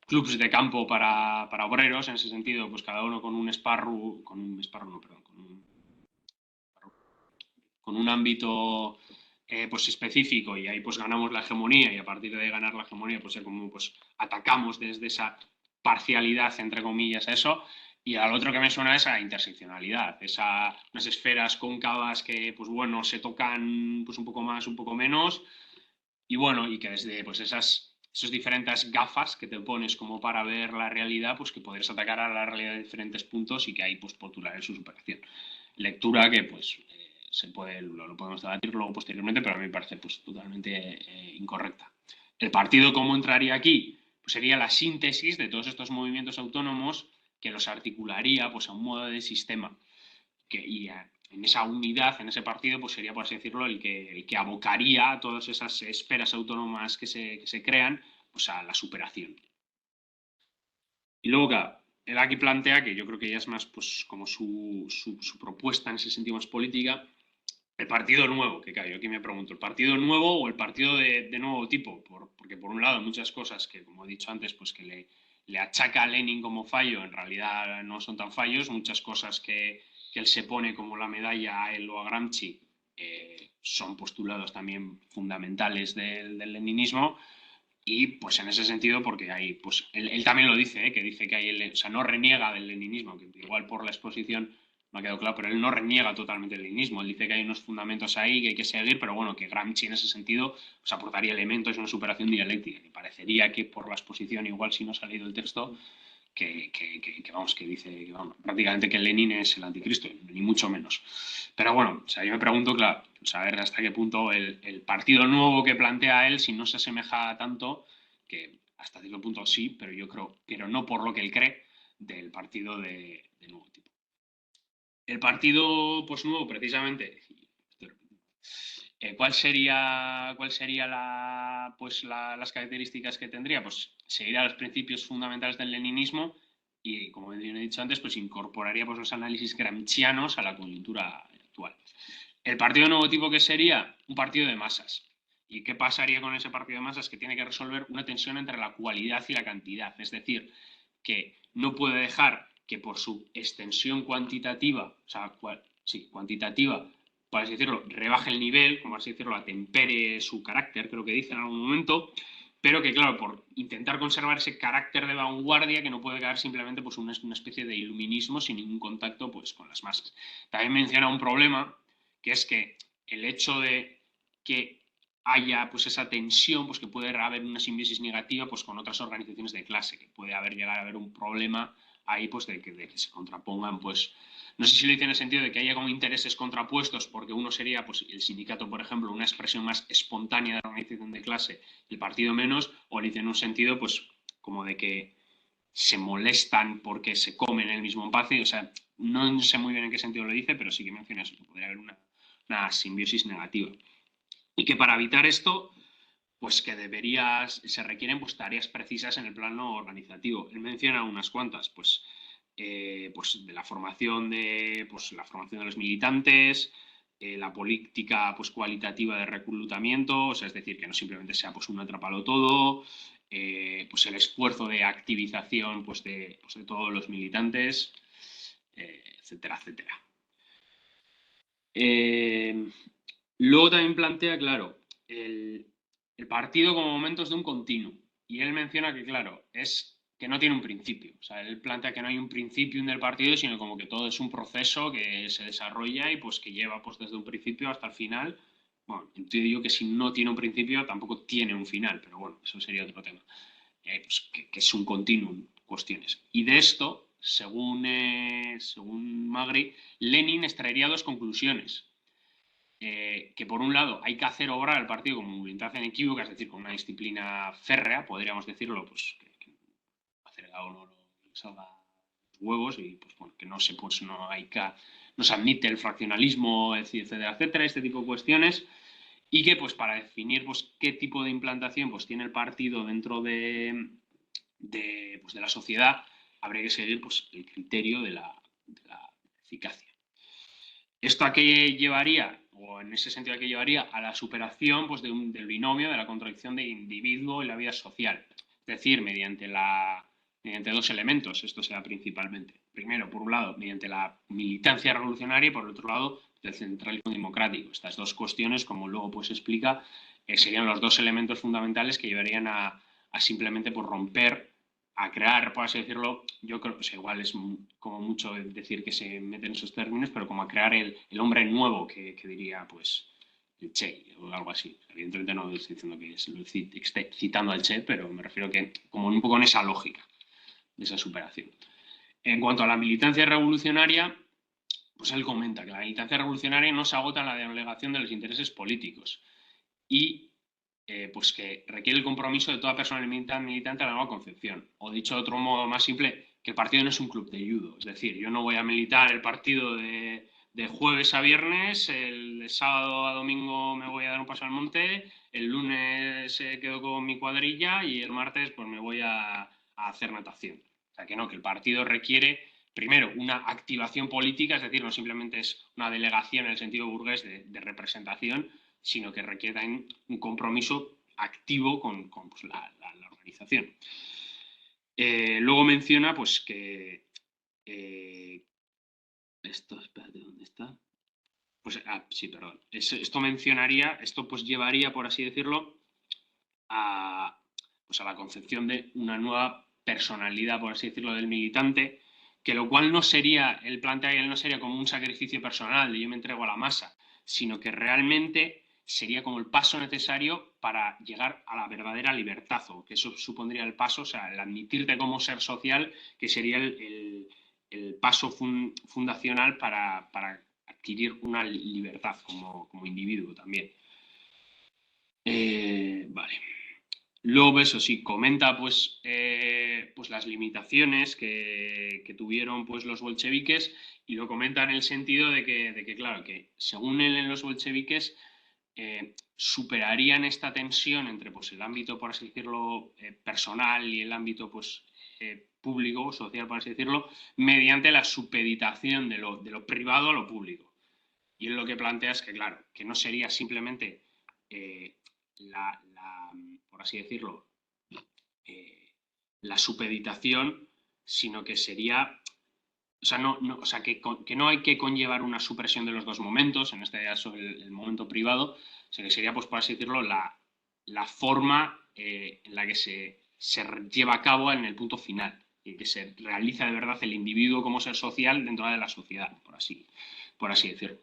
clubs de campo para obreros, en ese sentido, pues cada uno con un con un ámbito pues específico, y ahí pues ganamos la hegemonía, y a partir de ganar la hegemonía pues como pues atacamos desde esa parcialidad, entre comillas, a eso. Y al otro que me suena es a interseccionalidad, unas esferas cóncavas que, pues bueno, se tocan pues un poco más, un poco menos, y bueno, y que desde pues esas diferentes gafas que te pones como para ver la realidad, pues que podrías atacar a la realidad de diferentes puntos y que ahí pues postular en su superación. Lectura que pues lo podemos debatir luego posteriormente, pero a mí me parece pues totalmente incorrecta. El partido, ¿cómo entraría aquí? Pues sería la síntesis de todos estos movimientos autónomos que los articularía pues a un modo de sistema. Y en esa unidad, en ese partido, pues sería, por así decirlo, el que abocaría a todas esas esferas autónomas que se crean, pues a la superación. Y luego, claro, él aquí plantea, que yo creo que ya es más pues como su propuesta en ese sentido más política, el partido nuevo, que claro, yo aquí me pregunto, ¿el partido nuevo o el partido de nuevo tipo? Porque por un lado muchas cosas que, como he dicho antes, pues que le achaca a Lenin como fallo, en realidad no son tan fallos, muchas cosas que él se pone como la medalla a él o a Gramsci son postulados también fundamentales del leninismo. Y pues en ese sentido, porque hay, pues él también lo dice, que dice que hay, o sea, no reniega del leninismo, que igual por la exposición no ha quedado claro, pero él no reniega totalmente el leninismo. Él dice que hay unos fundamentos ahí que hay que seguir, pero bueno, que Gramsci en ese sentido pues, aportaría elementos de una superación dialéctica. Me parecería que por la exposición, igual si no ha salido el texto, vamos, que dice que vamos, prácticamente que Lenin es el anticristo, ni mucho menos. Pero bueno, o sea, yo me pregunto, claro, saber hasta qué punto el partido nuevo que plantea él, si no se asemeja tanto, que hasta cierto punto sí, pero yo creo, pero no por lo que él cree, del partido de nuevo tipo. El partido pues nuevo, precisamente, ¿cuál sería las características que tendría? Pues seguiría los principios fundamentales del leninismo y, como he dicho antes, pues incorporaría pues, los análisis gramscianos a la coyuntura actual. El partido de nuevo tipo, ¿qué sería? Un partido de masas. ¿Y qué pasaría con ese partido de masas? Que tiene que resolver una tensión entre la cualidad y la cantidad. Es decir, que no puede dejar que por su extensión cuantitativa, o sea, cuantitativa, por así decirlo, rebaje el nivel, como así decirlo, atempere su carácter, creo que dice en algún momento, pero que, claro, por intentar conservar ese carácter de vanguardia, que no puede quedar simplemente pues, una especie de iluminismo sin ningún contacto pues, con las masas. También menciona un problema, que es que el hecho de que haya pues esa tensión, pues que puede haber una simbiosis negativa pues con otras organizaciones de clase, que puede llegar a haber un problema ahí pues de que se contrapongan pues, no sé si lo dice en el sentido de que haya como intereses contrapuestos, porque uno sería pues el sindicato, por ejemplo, una expresión más espontánea de la organización de clase y el partido menos, o lo dice en un sentido pues como de que se molestan porque se comen el mismo espacio, o sea, no sé muy bien en qué sentido lo dice, pero sí que menciona eso, que podría haber una simbiosis negativa. Y que para evitar esto, pues que se requieren pues, tareas precisas en el plano organizativo. Él menciona unas cuantas, pues de la formación de los militantes, la política pues, cualitativa de reclutamiento, o sea, es decir, que no simplemente sea pues, un atrapalo todo, pues el esfuerzo de activización de todos los militantes, etcétera, etcétera. Luego también plantea, claro, el partido como momentos de un continuo. Y él menciona que, claro, es que no tiene un principio. O sea, él plantea que no hay un principio del partido, sino como que todo es un proceso que se desarrolla y pues que lleva pues desde un principio hasta el final. Bueno, entiendo yo que si no tiene un principio tampoco tiene un final, pero bueno, eso sería otro tema. Pues, que es un continuum, cuestiones. Y de esto, según Magri, Lenin extraería dos conclusiones. Que por un lado hay que hacer obrar al partido como voluntad inequívoca, es decir, con una disciplina férrea, podríamos decirlo, pues que acelerado no salga los huevos y pues bueno, que no se pues no se admite el fraccionalismo, etcétera, etcétera, este tipo de cuestiones, y que pues para definir pues qué tipo de implantación pues tiene el partido dentro pues, de la sociedad, habría que seguir pues el criterio de la eficacia. ¿Esto a qué llevaría? O en ese sentido, ¿a qué llevaría? A la superación pues, del binomio de la contradicción de individuo y la vida social. Es decir, mediante dos elementos, esto se da principalmente. Primero, por un lado, mediante la militancia revolucionaria y por el otro lado, el centralismo democrático. Estas dos cuestiones, como luego pues explica, serían los dos elementos fundamentales que llevarían a simplemente por romper, a crear, por así decirlo, yo creo que igual es como mucho decir que se meten esos términos, pero como a crear el hombre nuevo que diría pues el Che o algo así. Evidentemente no estoy diciendo que esté citando al Che, pero me refiero que como un poco en esa lógica de esa superación. En cuanto a la militancia revolucionaria, pues él comenta que la militancia revolucionaria no se agota en la delegación de los intereses políticos y pues que requiere el compromiso de toda persona militante a la nueva concepción. O dicho de otro modo más simple, que el partido no es un club de judo. Es decir, yo no voy a militar el partido de de jueves a viernes, el de sábado a domingo me voy a dar un paso al monte, el lunes quedo con mi cuadrilla y el martes pues me voy a hacer natación. O sea que no, que el partido requiere primero una activación política, es decir, no simplemente es una delegación en el sentido burgués de representación, sino que requiere también un compromiso activo con pues, la organización. Luego menciona pues que esto, espérate, ¿dónde está? Pues, sí, perdón. Esto mencionaría, esto pues llevaría, por así decirlo, pues a la concepción de una nueva personalidad, por así decirlo, del militante, que lo cual no sería, el planteamiento no sería como un sacrificio personal de yo me entrego a la masa, sino que realmente sería como el paso necesario para llegar a la verdadera libertad, o que eso supondría el paso, o sea, el admitirte como ser social, que sería el paso fundacional para adquirir una libertad como individuo también. Vale. Luego, eso sí, comenta pues las limitaciones que tuvieron pues, los bolcheviques, y lo comenta en el sentido de que claro, que según él en los bolcheviques superarían esta tensión entre pues, el ámbito, por así decirlo, personal y el ámbito pues, público, social, por así decirlo, mediante la supeditación de lo privado a lo público. Y él lo que plantea es que, claro, que no sería simplemente por así decirlo, la supeditación, sino que sería, o sea, que no hay que conllevar una supresión de los dos momentos, en este caso el momento privado, sino que sería, pues por así decirlo, la forma en la que se lleva a cabo en el punto final, y que se realiza de verdad el individuo como ser social dentro de la sociedad, por así decirlo.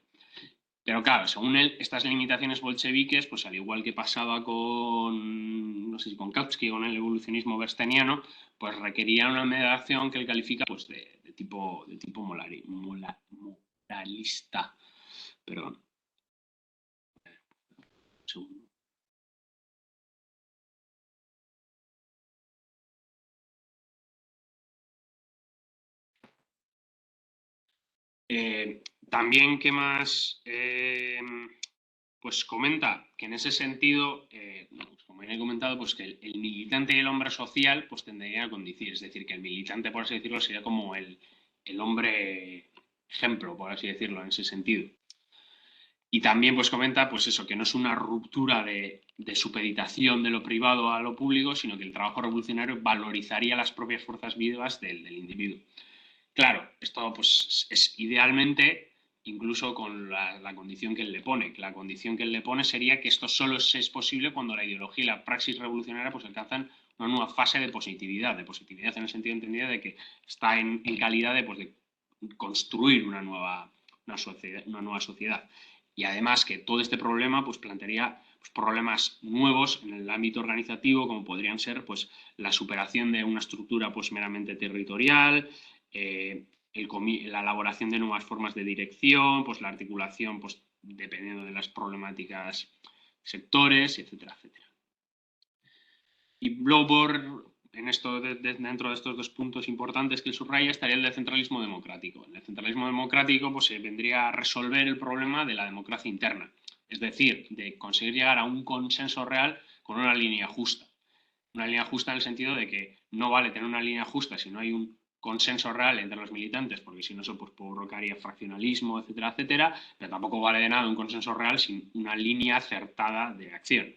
Pero claro, según él, estas limitaciones bolcheviques, pues al igual que pasaba con, no sé si con Kautsky, con el evolucionismo bersteniano, pues requerían una mediación que él califica pues, de tipo moralista. Perdón. Un segundo. También, ¿qué más? Pues comenta que en ese sentido, pues como ya he comentado, pues que el militante y el hombre social pues tenderían a condicionar, es decir, que el militante, por así decirlo, sería como el hombre ejemplo, por así decirlo, en ese sentido. Y también pues comenta pues eso, que no es una ruptura de supeditación de lo privado a lo público, sino que el trabajo revolucionario valorizaría las propias fuerzas vivas del individuo. Claro, esto pues es idealmente incluso con la condición que él le pone. La condición que él le pone sería que esto solo es posible cuando la ideología y la praxis revolucionaria pues alcanzan una nueva fase de positividad en el sentido entendido de que está en calidad de construir una nueva sociedad. Y además que todo este problema pues plantearía pues, problemas nuevos en el ámbito organizativo, como podrían ser pues la superación de una estructura pues meramente territorial, la elaboración de nuevas formas de dirección, pues la articulación, pues dependiendo de las problemáticas sectores, etcétera, etcétera. Y luego, dentro de estos dos puntos importantes que él subraya, estaría el descentralismo democrático. El descentralismo democrático pues, vendría a resolver el problema de la democracia interna, es decir, de conseguir llegar a un consenso real con una línea justa. Una línea justa en el sentido de que no vale tener una línea justa si no hay un consenso real entre los militantes, porque si no eso pues, provocaría fraccionalismo, etcétera, etcétera, pero tampoco vale de nada un consenso real sin una línea acertada de acción.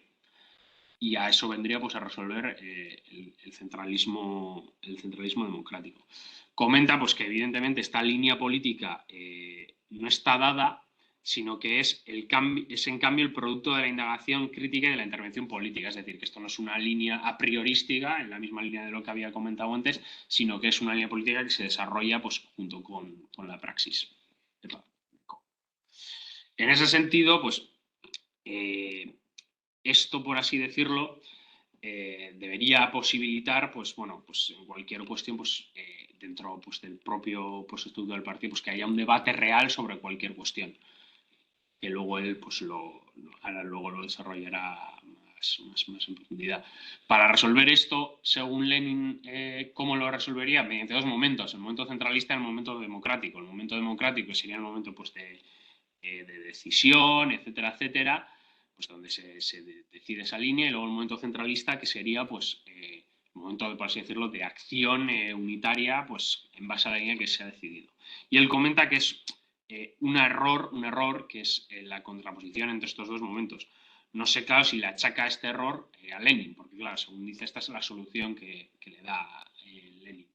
Y a eso vendría pues, a resolver el centralismo democrático. Comenta pues, que evidentemente esta línea política no está dada, sino que es en cambio el producto de la indagación crítica y de la intervención política. Es decir, que esto no es una línea a priorística, en la misma línea de lo que había comentado antes, sino que es una línea política que se desarrolla pues, junto con la praxis. En ese sentido, pues esto, por así decirlo, debería posibilitar, pues bueno, pues en cualquier cuestión, pues dentro pues, del propio pues, estudio del partido, pues que haya un debate real sobre cualquier cuestión, que luego él pues ahora luego lo desarrollará más en profundidad. Para resolver esto, según Lenin, ¿cómo lo resolvería? Mediante dos momentos, el momento centralista y el momento democrático. El momento democrático sería el momento pues, de decisión, etcétera, etcétera, pues donde se decide esa línea, y luego el momento centralista, que sería pues el momento, por así decirlo, de acción unitaria, pues en base a la línea que se ha decidido. Y él comenta que es un error que es la contraposición entre estos dos momentos. No sé, claro, si le achaca este error a Lenin, porque, claro, según dice, esta es la solución que le da Lenin.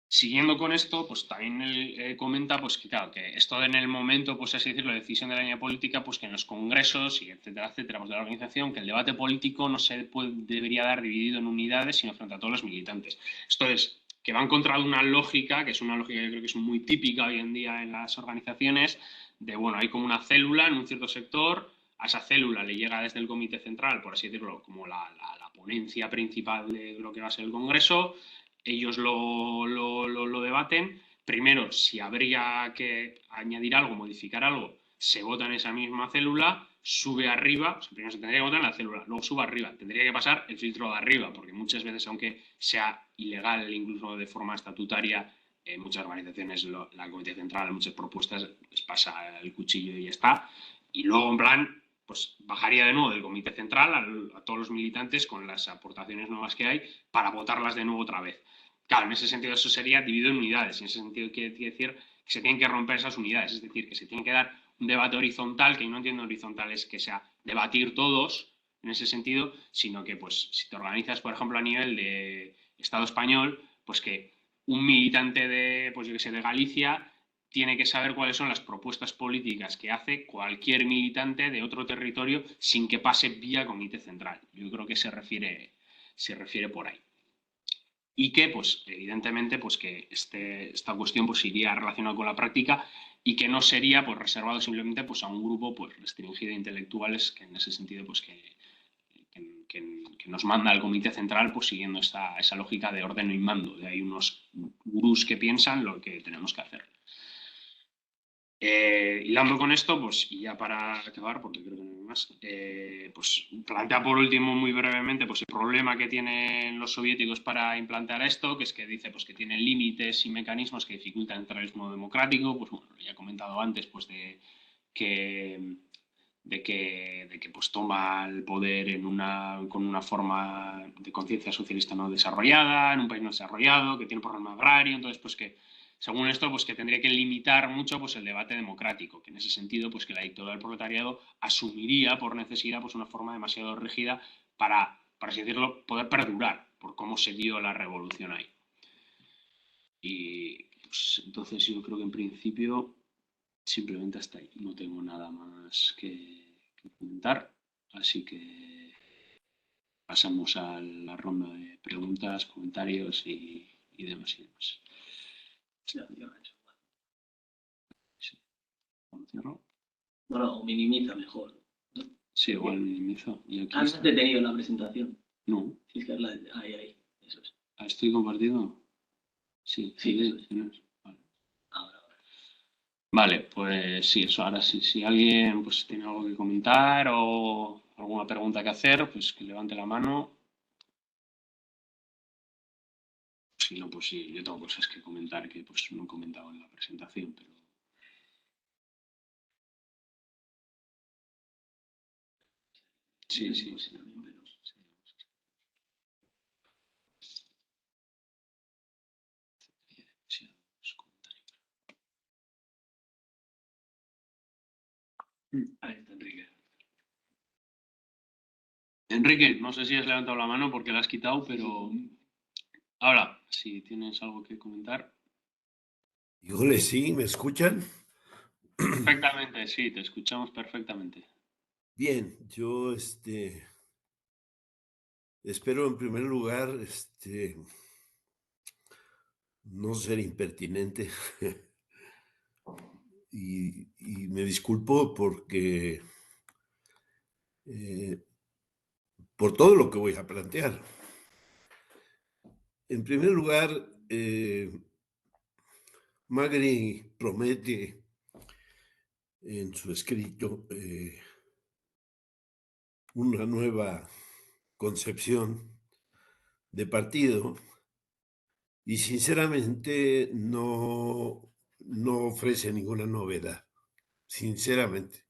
Siguiendo con esto, pues también él comenta pues, que, claro, que esto en el momento, pues así decirlo, la decisión de la línea política, pues que en los congresos y etcétera, etcétera, pues de la organización, que el debate político no se debería dar dividido en unidades, sino frente a todos los militantes. Esto es, que va en contra de una lógica, que es una lógica que creo que es muy típica hoy en día en las organizaciones, de, bueno, hay como una célula en un cierto sector, a esa célula le llega desde el comité central, por así decirlo, como la ponencia principal de lo que va a ser el congreso, ellos lo debaten. Primero, si habría que añadir algo, modificar algo, se vota en esa misma célula, sube arriba, o sea, primero se tendría que votar en la célula, luego sube arriba, tendría que pasar el filtro de arriba, porque muchas veces, aunque sea ilegal incluso de forma estatutaria, en muchas organizaciones, la Comité Central, muchas propuestas, les pasa el cuchillo y ya está. Y luego, en plan, pues bajaría de nuevo del Comité Central a todos los militantes con las aportaciones nuevas que hay para votarlas de nuevo otra vez. Claro, en ese sentido eso sería dividido en unidades. En ese sentido quiere decir que se tienen que romper esas unidades. Es decir, que se tiene que dar un debate horizontal, que yo no entiendo horizontal es que sea debatir todos en ese sentido, sino que pues si te organizas, por ejemplo, a nivel de Estado español, pues que un militante de, pues yo que sé, de Galicia tiene que saber cuáles son las propuestas políticas que hace cualquier militante de otro territorio sin que pase vía Comité Central. Yo creo que se refiere por ahí. Y que, pues, evidentemente, pues que esta cuestión pues, iría relacionada con la práctica y que no sería pues, reservado simplemente pues, a un grupo pues, restringido de intelectuales que en ese sentido pues, que nos manda el Comité Central pues, siguiendo esa lógica de orden y mando. De hay unos gurús que piensan lo que tenemos que hacer. Hilando con esto, pues, y ya para acabar, porque creo que no hay más, pues plantea por último muy brevemente pues, el problema que tienen los soviéticos para implantar esto, que es que dice pues, que tienen límites y mecanismos que dificultan el centralismo democrático. Pues bueno, ya he comentado antes pues, que, que pues, toma el poder con una forma de conciencia socialista no desarrollada, en un país no desarrollado, que tiene problema agrario, entonces pues que según esto, pues que tendría que limitar mucho pues, el debate democrático, que en ese sentido, pues que la dictadura del proletariado asumiría por necesidad pues, una forma demasiado rígida para así decirlo, poder perdurar por cómo se dio la revolución ahí. Y pues, entonces yo creo que en principio simplemente hasta ahí. No tengo nada más que comentar, así que pasamos a la ronda de preguntas, comentarios y demás y demás. Sí. ¿Cierro? Bueno, minimiza mejor. ¿No? Sí, igual minimizo. Y aquí no has detenido la presentación. No. Sí, es que ahí. Eso es. ¿Estoy compartido? Sí, sí, eso es. Vale. Ahora. Vale, pues sí, eso. Ahora sí, si alguien pues, tiene algo que comentar o alguna pregunta que hacer, pues que levante la mano. Si no, pues sí, yo tengo cosas que comentar que pues no he comentado en la presentación, pero... Sí. Ahí está Enrique. Enrique, no sé si has levantado la mano porque la has quitado, pero ahora, si tienes algo que comentar. Híjole, sí, ¿me escuchan? Perfectamente, sí, te escuchamos perfectamente. Bien, yo espero en primer lugar no ser impertinente y me disculpo porque por todo lo que voy a plantear. En primer lugar, Magri promete en su escrito una nueva concepción de partido y sinceramente no ofrece ninguna novedad. sinceramente.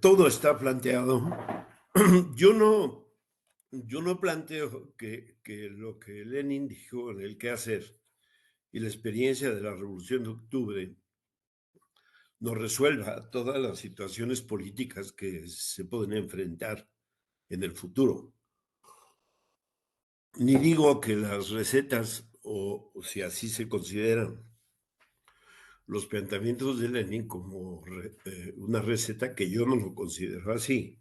Todo está planteado. Yo no planteo que lo que Lenin dijo en el qué hacer y la experiencia de la Revolución de Octubre nos resuelva todas las situaciones políticas que se pueden enfrentar en el futuro. Ni digo que las recetas, o si así se consideran, los planteamientos de Lenin como una receta que yo no lo considero así,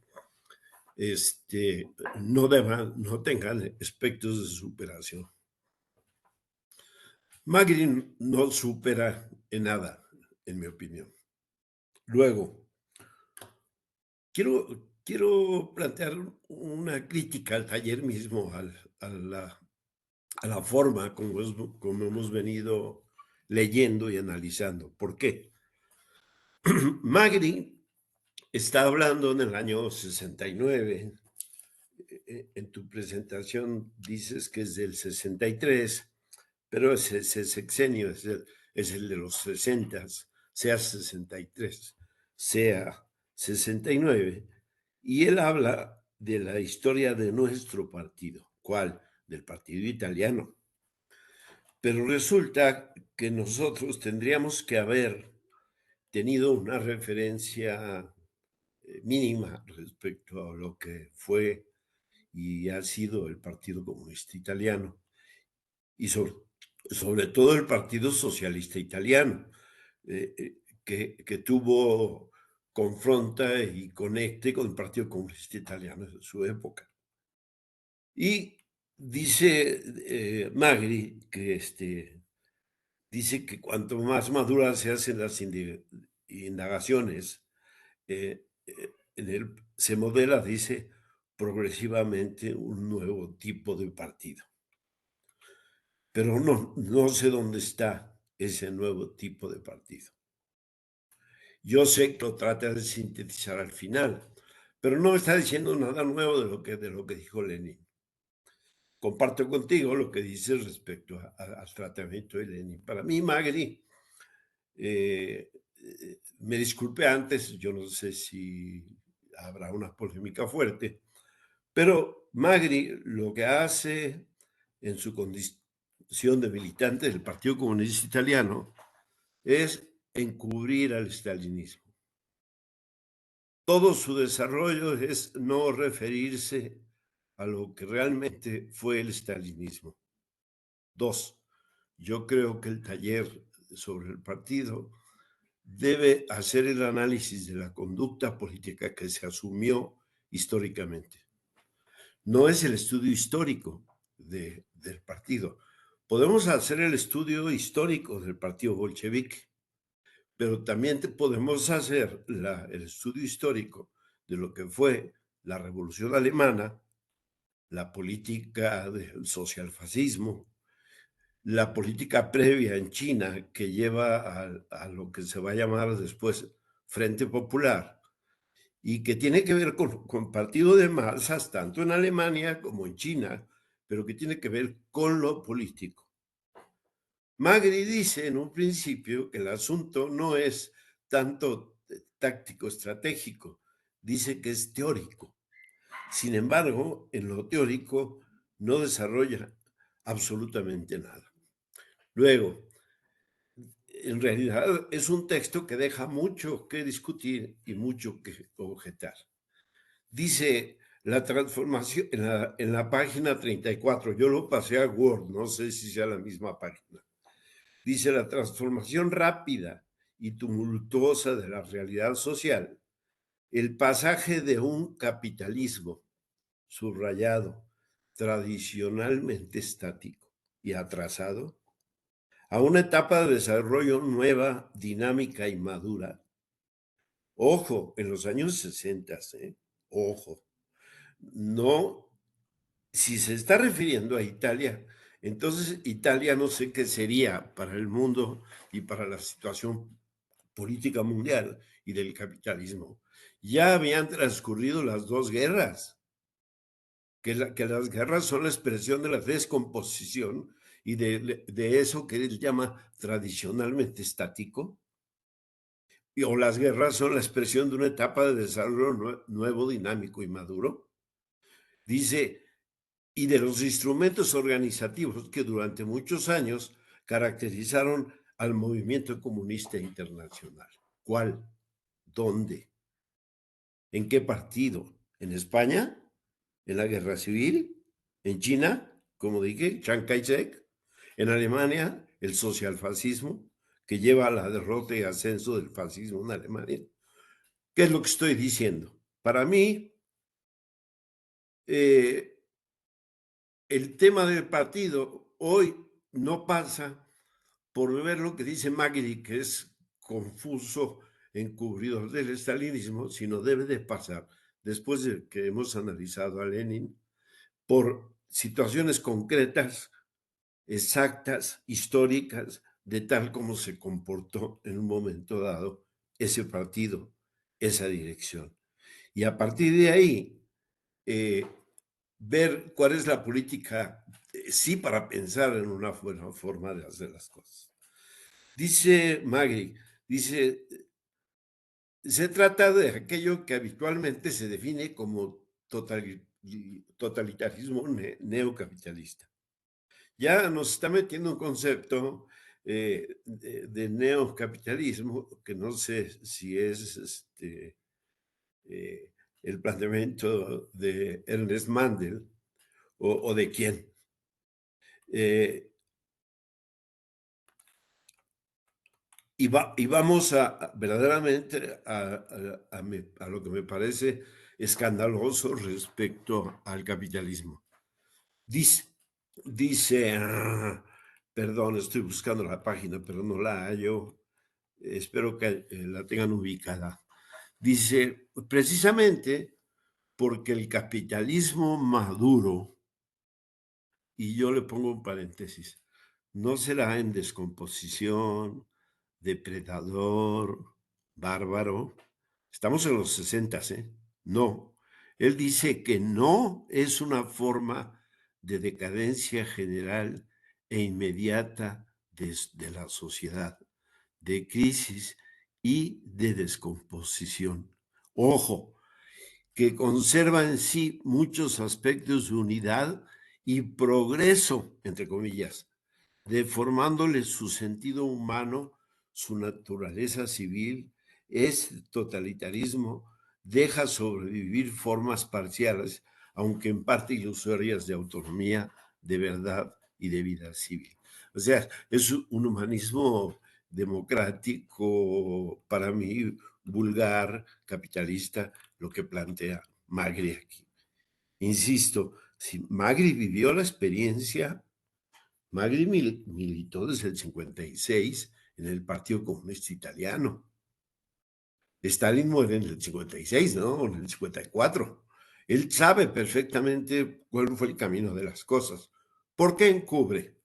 no tengan aspectos de superación. Magri no supera en nada, en mi opinión. Luego, quiero plantear una crítica al taller mismo, a la forma como hemos venido leyendo y analizando. ¿Por qué? Magri está hablando en el año 69. En tu presentación dices que es del 63, pero ese sexenio es el de los 60, sea 63, sea 69. Y él habla de la historia de nuestro partido. ¿Cuál? Del partido italiano. Pero resulta que nosotros tendríamos que haber tenido una referencia mínima respecto a lo que fue y ha sido el Partido Comunista Italiano y sobre todo el Partido Socialista Italiano, que tuvo confronta y conecte con el Partido Comunista Italiano en su época. Y dice Magri que dice que cuanto más maduras se hacen las indagaciones, se modela, dice, progresivamente un nuevo tipo de partido. Pero no sé dónde está ese nuevo tipo de partido. Yo sé que lo trata de sintetizar al final, pero no está diciendo nada nuevo de lo que dijo Lenin. Comparto contigo lo que dices respecto al tratamiento de Lenin. Para mí, Magri, me disculpe antes, yo no sé si habrá una polémica fuerte, pero Magri lo que hace en su condición de militante del Partido Comunista Italiano es encubrir al estalinismo. Todo su desarrollo es no referirse a lo que realmente fue el estalinismo. 2, yo creo que el taller sobre el partido debe hacer el análisis de la conducta política que se asumió históricamente. No es el estudio histórico del partido. Podemos hacer el estudio histórico del partido bolchevique, pero también podemos hacer el estudio histórico de lo que fue la Revolución Alemana, la política del socialfascismo, la política previa en China que lleva a lo que se va a llamar después Frente Popular y que tiene que ver con partido de masas tanto en Alemania como en China, pero que tiene que ver con lo político. Magri dice en un principio que el asunto no es tanto táctico estratégico, dice que es teórico. Sin embargo, en lo teórico no desarrolla absolutamente nada. Luego, en realidad es un texto que deja mucho que discutir y mucho que objetar. Dice la transformación en la página 34, yo lo pasé a Word, no sé si sea la misma página. Dice la transformación rápida y tumultuosa de la realidad social, el pasaje de un capitalismo subrayado, tradicionalmente estático y atrasado, a una etapa de desarrollo nueva, dinámica y madura. Ojo, en los años 60, ojo, no, si se está refiriendo a Italia, entonces Italia no sé qué sería para el mundo y para la situación política mundial y del capitalismo. Ya habían transcurrido las dos guerras, que las guerras son la expresión de la descomposición y de eso que él llama tradicionalmente estático, o las guerras son la expresión de una etapa de desarrollo nuevo, dinámico y maduro. Dice, y de los instrumentos organizativos que durante muchos años caracterizaron al movimiento comunista internacional. ¿Cuál? ¿Dónde? ¿En qué partido? ¿En España? ¿En la guerra civil? ¿En China? Como dije, Chiang Kai-shek. ¿En Alemania? El socialfascismo, que lleva a la derrota y ascenso del fascismo en Alemania. ¿Qué es lo que estoy diciendo? Para mí, el tema del partido hoy no pasa por ver lo que dice Magri, que es confuso, encubridor del estalinismo, sino debe de pasar, después de que hemos analizado a Lenin, por situaciones concretas, exactas, históricas, de tal como se comportó en un momento dado ese partido, esa dirección. Y a partir de ahí, ver cuál es la política, sí, para pensar en una buena forma de hacer las cosas. Dice Magri, dice, se trata de aquello que habitualmente se define como totalitarismo neocapitalista. Ya nos está metiendo un concepto de neocapitalismo que no sé si es el planteamiento de Ernest Mandel o de quién. Y vamos verdaderamente a lo que me parece escandaloso respecto al capitalismo. Dice, perdón, estoy buscando la página, pero no la hallo. Espero que la tengan ubicada. Dice, precisamente porque el capitalismo maduro, y yo le pongo un paréntesis, no será en descomposición, depredador, bárbaro. Estamos en los 60, ¿eh? No. Él dice que no es una forma de decadencia general e inmediata de la sociedad, de crisis y de descomposición. Ojo, que conserva en sí muchos aspectos de unidad y progreso, entre comillas, deformándole su sentido humano, su naturaleza civil, es totalitarismo, deja sobrevivir formas parciales, aunque en parte ilusorias de autonomía, de verdad y de vida civil. O sea, es un humanismo democrático, para mí, vulgar, capitalista, lo que plantea Magri aquí. Insisto, si Magri vivió la experiencia, Magri militó desde el 56 en el Partido Comunista Italiano. Stalin muere en el 56, ¿no? En el 54. Él sabe perfectamente cuál fue el camino de las cosas. ¿Por qué encubre?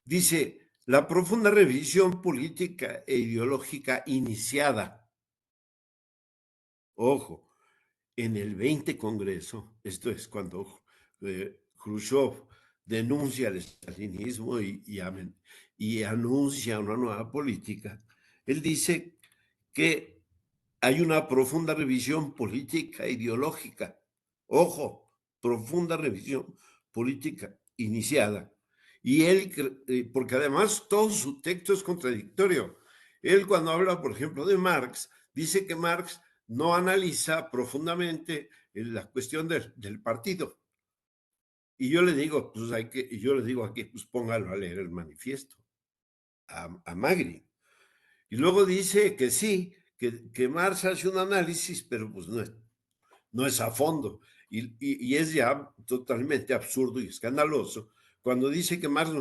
Dice, la profunda revisión política e ideológica iniciada, ojo, en el 20 Congreso, esto es cuando Khrushchev denuncia el estalinismo y anuncia una nueva política, él dice que hay una profunda revisión política e ideológica. Ojo, profunda revisión política iniciada. Y él, porque además todo su texto es contradictorio. Él cuando habla, por ejemplo, de Marx, dice que Marx no analiza profundamente la cuestión del partido. Y yo le digo, pues yo le digo aquí, pues póngalo a leer el manifiesto, a Magri. Y luego dice que sí, que Marx hace un análisis, pero pues no es a fondo. Y es ya totalmente absurdo y escandaloso cuando dice que Marx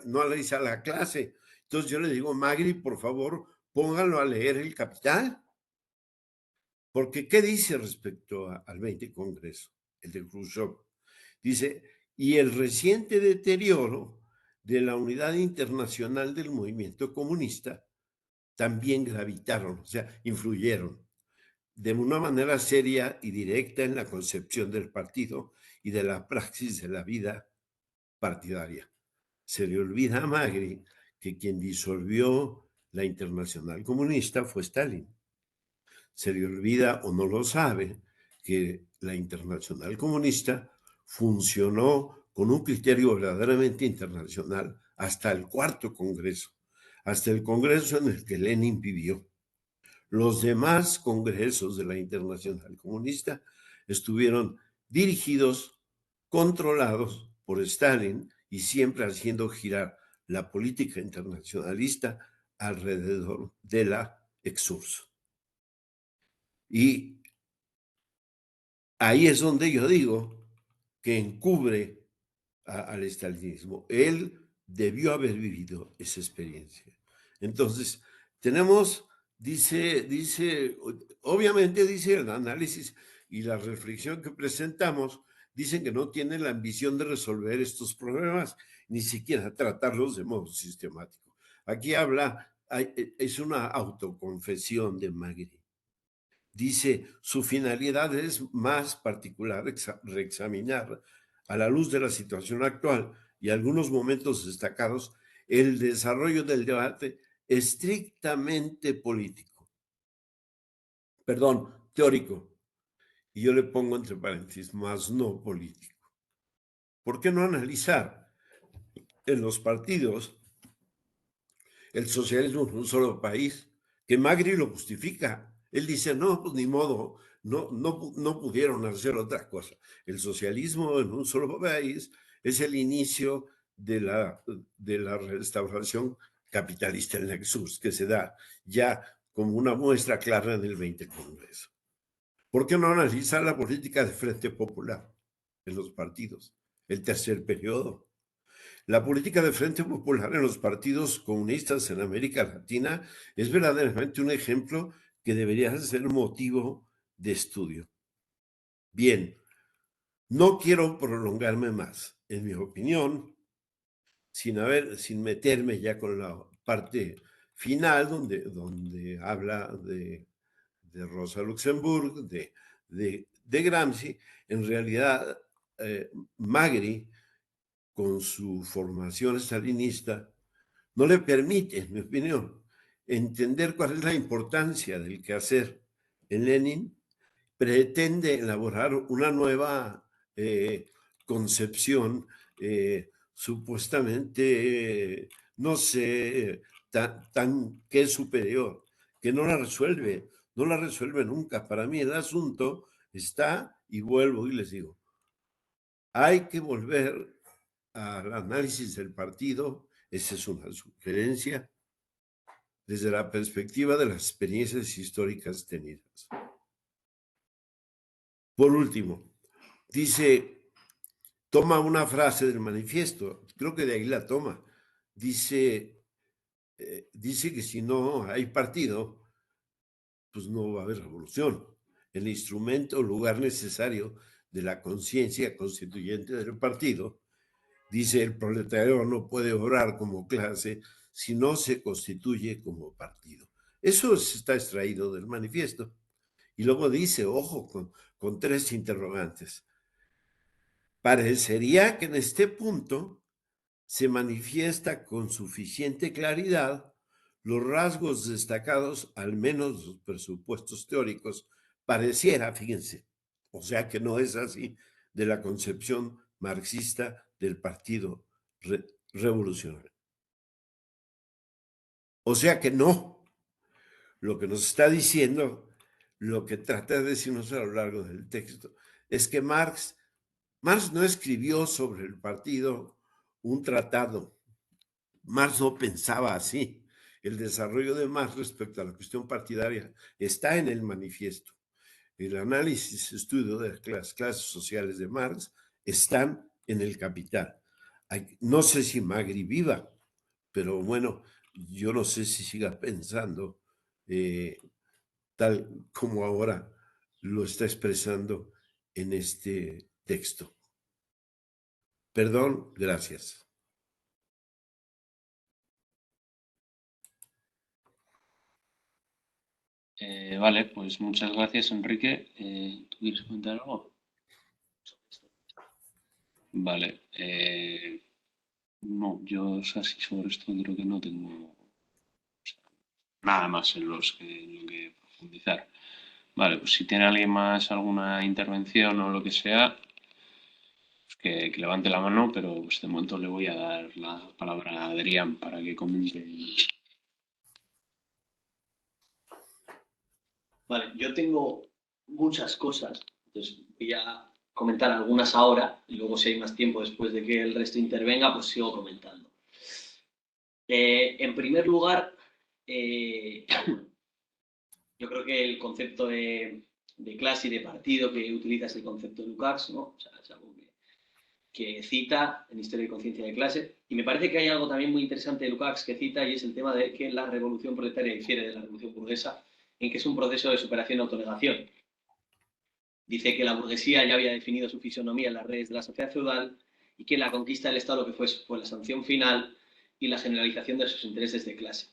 no analiza la clase. Entonces yo le digo, Magri, por favor, póngalo a leer el Capital. Porque, ¿qué dice respecto al 20 Congreso, el de Khrushchev? Dice, y el reciente deterioro de la unidad internacional del movimiento comunista también gravitaron, o sea, influyeron de una manera seria y directa en la concepción del partido y de la praxis de la vida partidaria. Se le olvida a Magri que quien disolvió la Internacional Comunista fue Stalin. se le olvida o no lo sabe que la Internacional Comunista funcionó con un criterio verdaderamente internacional hasta el cuarto Congreso, hasta el Congreso en el que Lenin vivió. Los demás congresos de la Internacional Comunista estuvieron dirigidos, controlados por Stalin y siempre haciendo girar la política internacionalista alrededor de la ex-URSS. Y ahí es donde yo digo que encubre al estalinismo. Él debió haber vivido esa experiencia. Entonces, tenemos, obviamente dice el análisis y la reflexión que presentamos, dicen que no tienen la ambición de resolver estos problemas, ni siquiera tratarlos de modo sistemático. Aquí es una autoconfesión de Magritte. Dice, su finalidad es más particular reexaminar a la luz de la situación actual y algunos momentos destacados el desarrollo del debate estrictamente político. Perdón, teórico. Y yo le pongo entre paréntesis, más no político. ¿Por qué no analizar en los partidos el socialismo en un solo país? Que Magritte lo justifica. Él dice, no, pues ni modo, no pudieron hacer otra cosa. El socialismo en un solo país es el inicio de la restauración capitalista en la que se da ya como una muestra clara en el 20 Congreso. ¿Por qué no analizar la política de Frente Popular en los partidos? El tercer periodo. La política de Frente Popular en los partidos comunistas en América Latina es verdaderamente un ejemplo que debería ser motivo de estudio. Bien, no quiero prolongarme más. En mi opinión, sin meterme ya con la parte final, donde habla de Rosa Luxemburg, de Gramsci, en realidad Magri, con su formación stalinista, no le permite, en mi opinión, entender cuál es la importancia del quehacer en Lenin. Pretende elaborar una nueva concepción supuestamente, no sé, que es superior, que no la resuelve nunca. Para mí el asunto está, y vuelvo y les digo, hay que volver al análisis del partido, esa es una sugerencia, desde la perspectiva de las experiencias históricas tenidas. Por último, toma una frase del manifiesto, creo que de ahí la toma, dice que si no hay partido, pues no va a haber revolución. El instrumento o lugar necesario de la conciencia constituyente del partido, dice, el proletariado no puede obrar como clase si no se constituye como partido. Eso está extraído del manifiesto. Y luego dice, ojo, con tres interrogantes. Parecería que en este punto se manifiesta con suficiente claridad los rasgos destacados, al menos los presupuestos teóricos, pareciera, fíjense, o sea que no es así, de la concepción marxista del Partido Revolucionario. O sea que no. Lo que nos está diciendo, lo que trata de decirnos a lo largo del texto, es que Marx no escribió sobre el partido un tratado. Marx no pensaba así. El desarrollo de Marx respecto a la cuestión partidaria está en el manifiesto. El análisis, estudio de las clases sociales de Marx están en el Capital. No sé si Magri viva, pero bueno, yo no sé si siga pensando tal como ahora lo está expresando en este texto. Perdón, gracias. Vale, pues muchas gracias, Enrique. ¿Tú quieres comentar algo? Vale. No, yo así sobre esto creo que no tengo nada más en lo que profundizar. Vale, pues si tiene alguien más alguna intervención o lo que sea, pues que levante la mano, pero pues de momento le voy a dar la palabra a Adrián para que comente. Vale, yo tengo muchas cosas, entonces voy a comentar algunas ahora y luego si hay más tiempo después de que el resto intervenga, pues sigo comentando. En primer lugar, yo creo que el concepto de clase y de partido que utiliza es el concepto de Lukács, ¿no? O sea, es algo que cita en Historia y Conciencia de Clase. Y me parece que hay algo también muy interesante de Lukács que cita y es el tema de que la revolución proletaria difiere de la revolución burguesa en que es un proceso de superación y autonegación. Dice que la burguesía ya había definido su fisonomía en las redes de la sociedad feudal y que la conquista del Estado lo que fue la sanción final y la generalización de sus intereses de clase.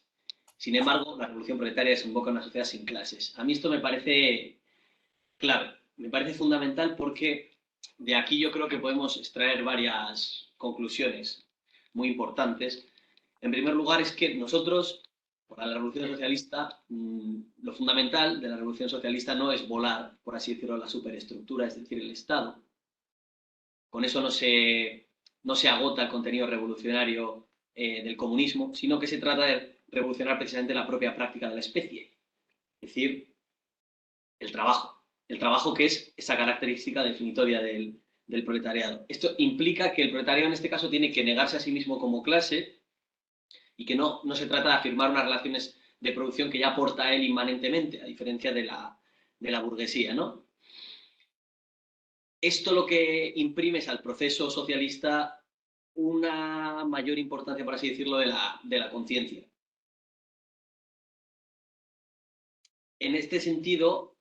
Sin embargo, la revolución proletaria desemboca en una sociedad sin clases. A mí esto me parece clave, me parece fundamental porque de aquí yo creo que podemos extraer varias conclusiones muy importantes. En primer lugar, es que nosotros, para la revolución socialista, lo fundamental de la revolución socialista no es volar, por así decirlo, la superestructura, es decir, el Estado. Con eso no se agota el contenido revolucionario del comunismo, sino que se trata de revolucionar precisamente la propia práctica de la especie, es decir, el trabajo. El trabajo que es esa característica definitoria del proletariado. Esto implica que el proletariado en este caso tiene que negarse a sí mismo como clase y que no se trata de afirmar unas relaciones de producción que ya aporta él inmanentemente, a diferencia de la burguesía, ¿no? Esto lo que imprime es al proceso socialista una mayor importancia, por así decirlo, de la conciencia. En este sentido,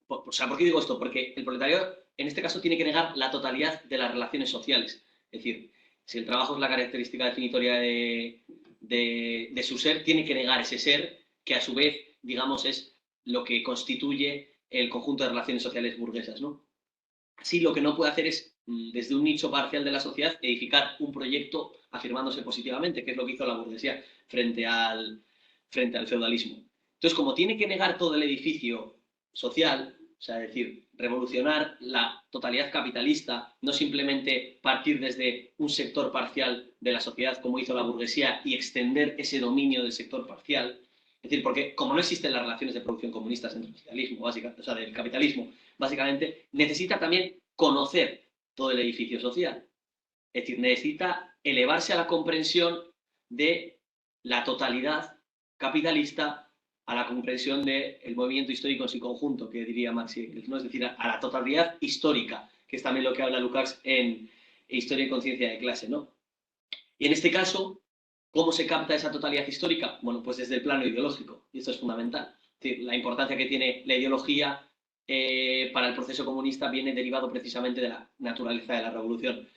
o sea, ¿por qué digo esto? Porque el proletariado, en este caso, tiene que negar la totalidad de las relaciones sociales. Es decir, si el trabajo es la característica definitoria de su ser, tiene que negar ese ser, que a su vez, digamos, es lo que constituye el conjunto de relaciones sociales burguesas, ¿no? Así, lo que no puede hacer es, desde un nicho parcial de la sociedad, edificar un proyecto afirmándose positivamente, que es lo que hizo la burguesía frente al feudalismo. Entonces, como tiene que negar todo el edificio social, o sea, es decir, revolucionar la totalidad capitalista, no simplemente partir desde un sector parcial de la sociedad como hizo la burguesía y extender ese dominio del sector parcial, es decir, porque como no existen las relaciones de producción comunistas dentro del socialismo, básicamente, o sea, del capitalismo, básicamente, necesita también conocer todo el edificio social. Es decir, necesita elevarse a la comprensión de la totalidad capitalista, a la comprensión del movimiento histórico en su conjunto, que diría Marx y Engels, ¿no? Es decir, a la totalidad histórica, que es también lo que habla Lukács en Historia y Conciencia de Clase, ¿no? Y en este caso, ¿cómo se capta esa totalidad histórica? Bueno, pues desde el plano ideológico, y esto es fundamental. Es decir, la importancia que tiene la ideología para el proceso comunista viene derivado precisamente de la naturaleza de la revolución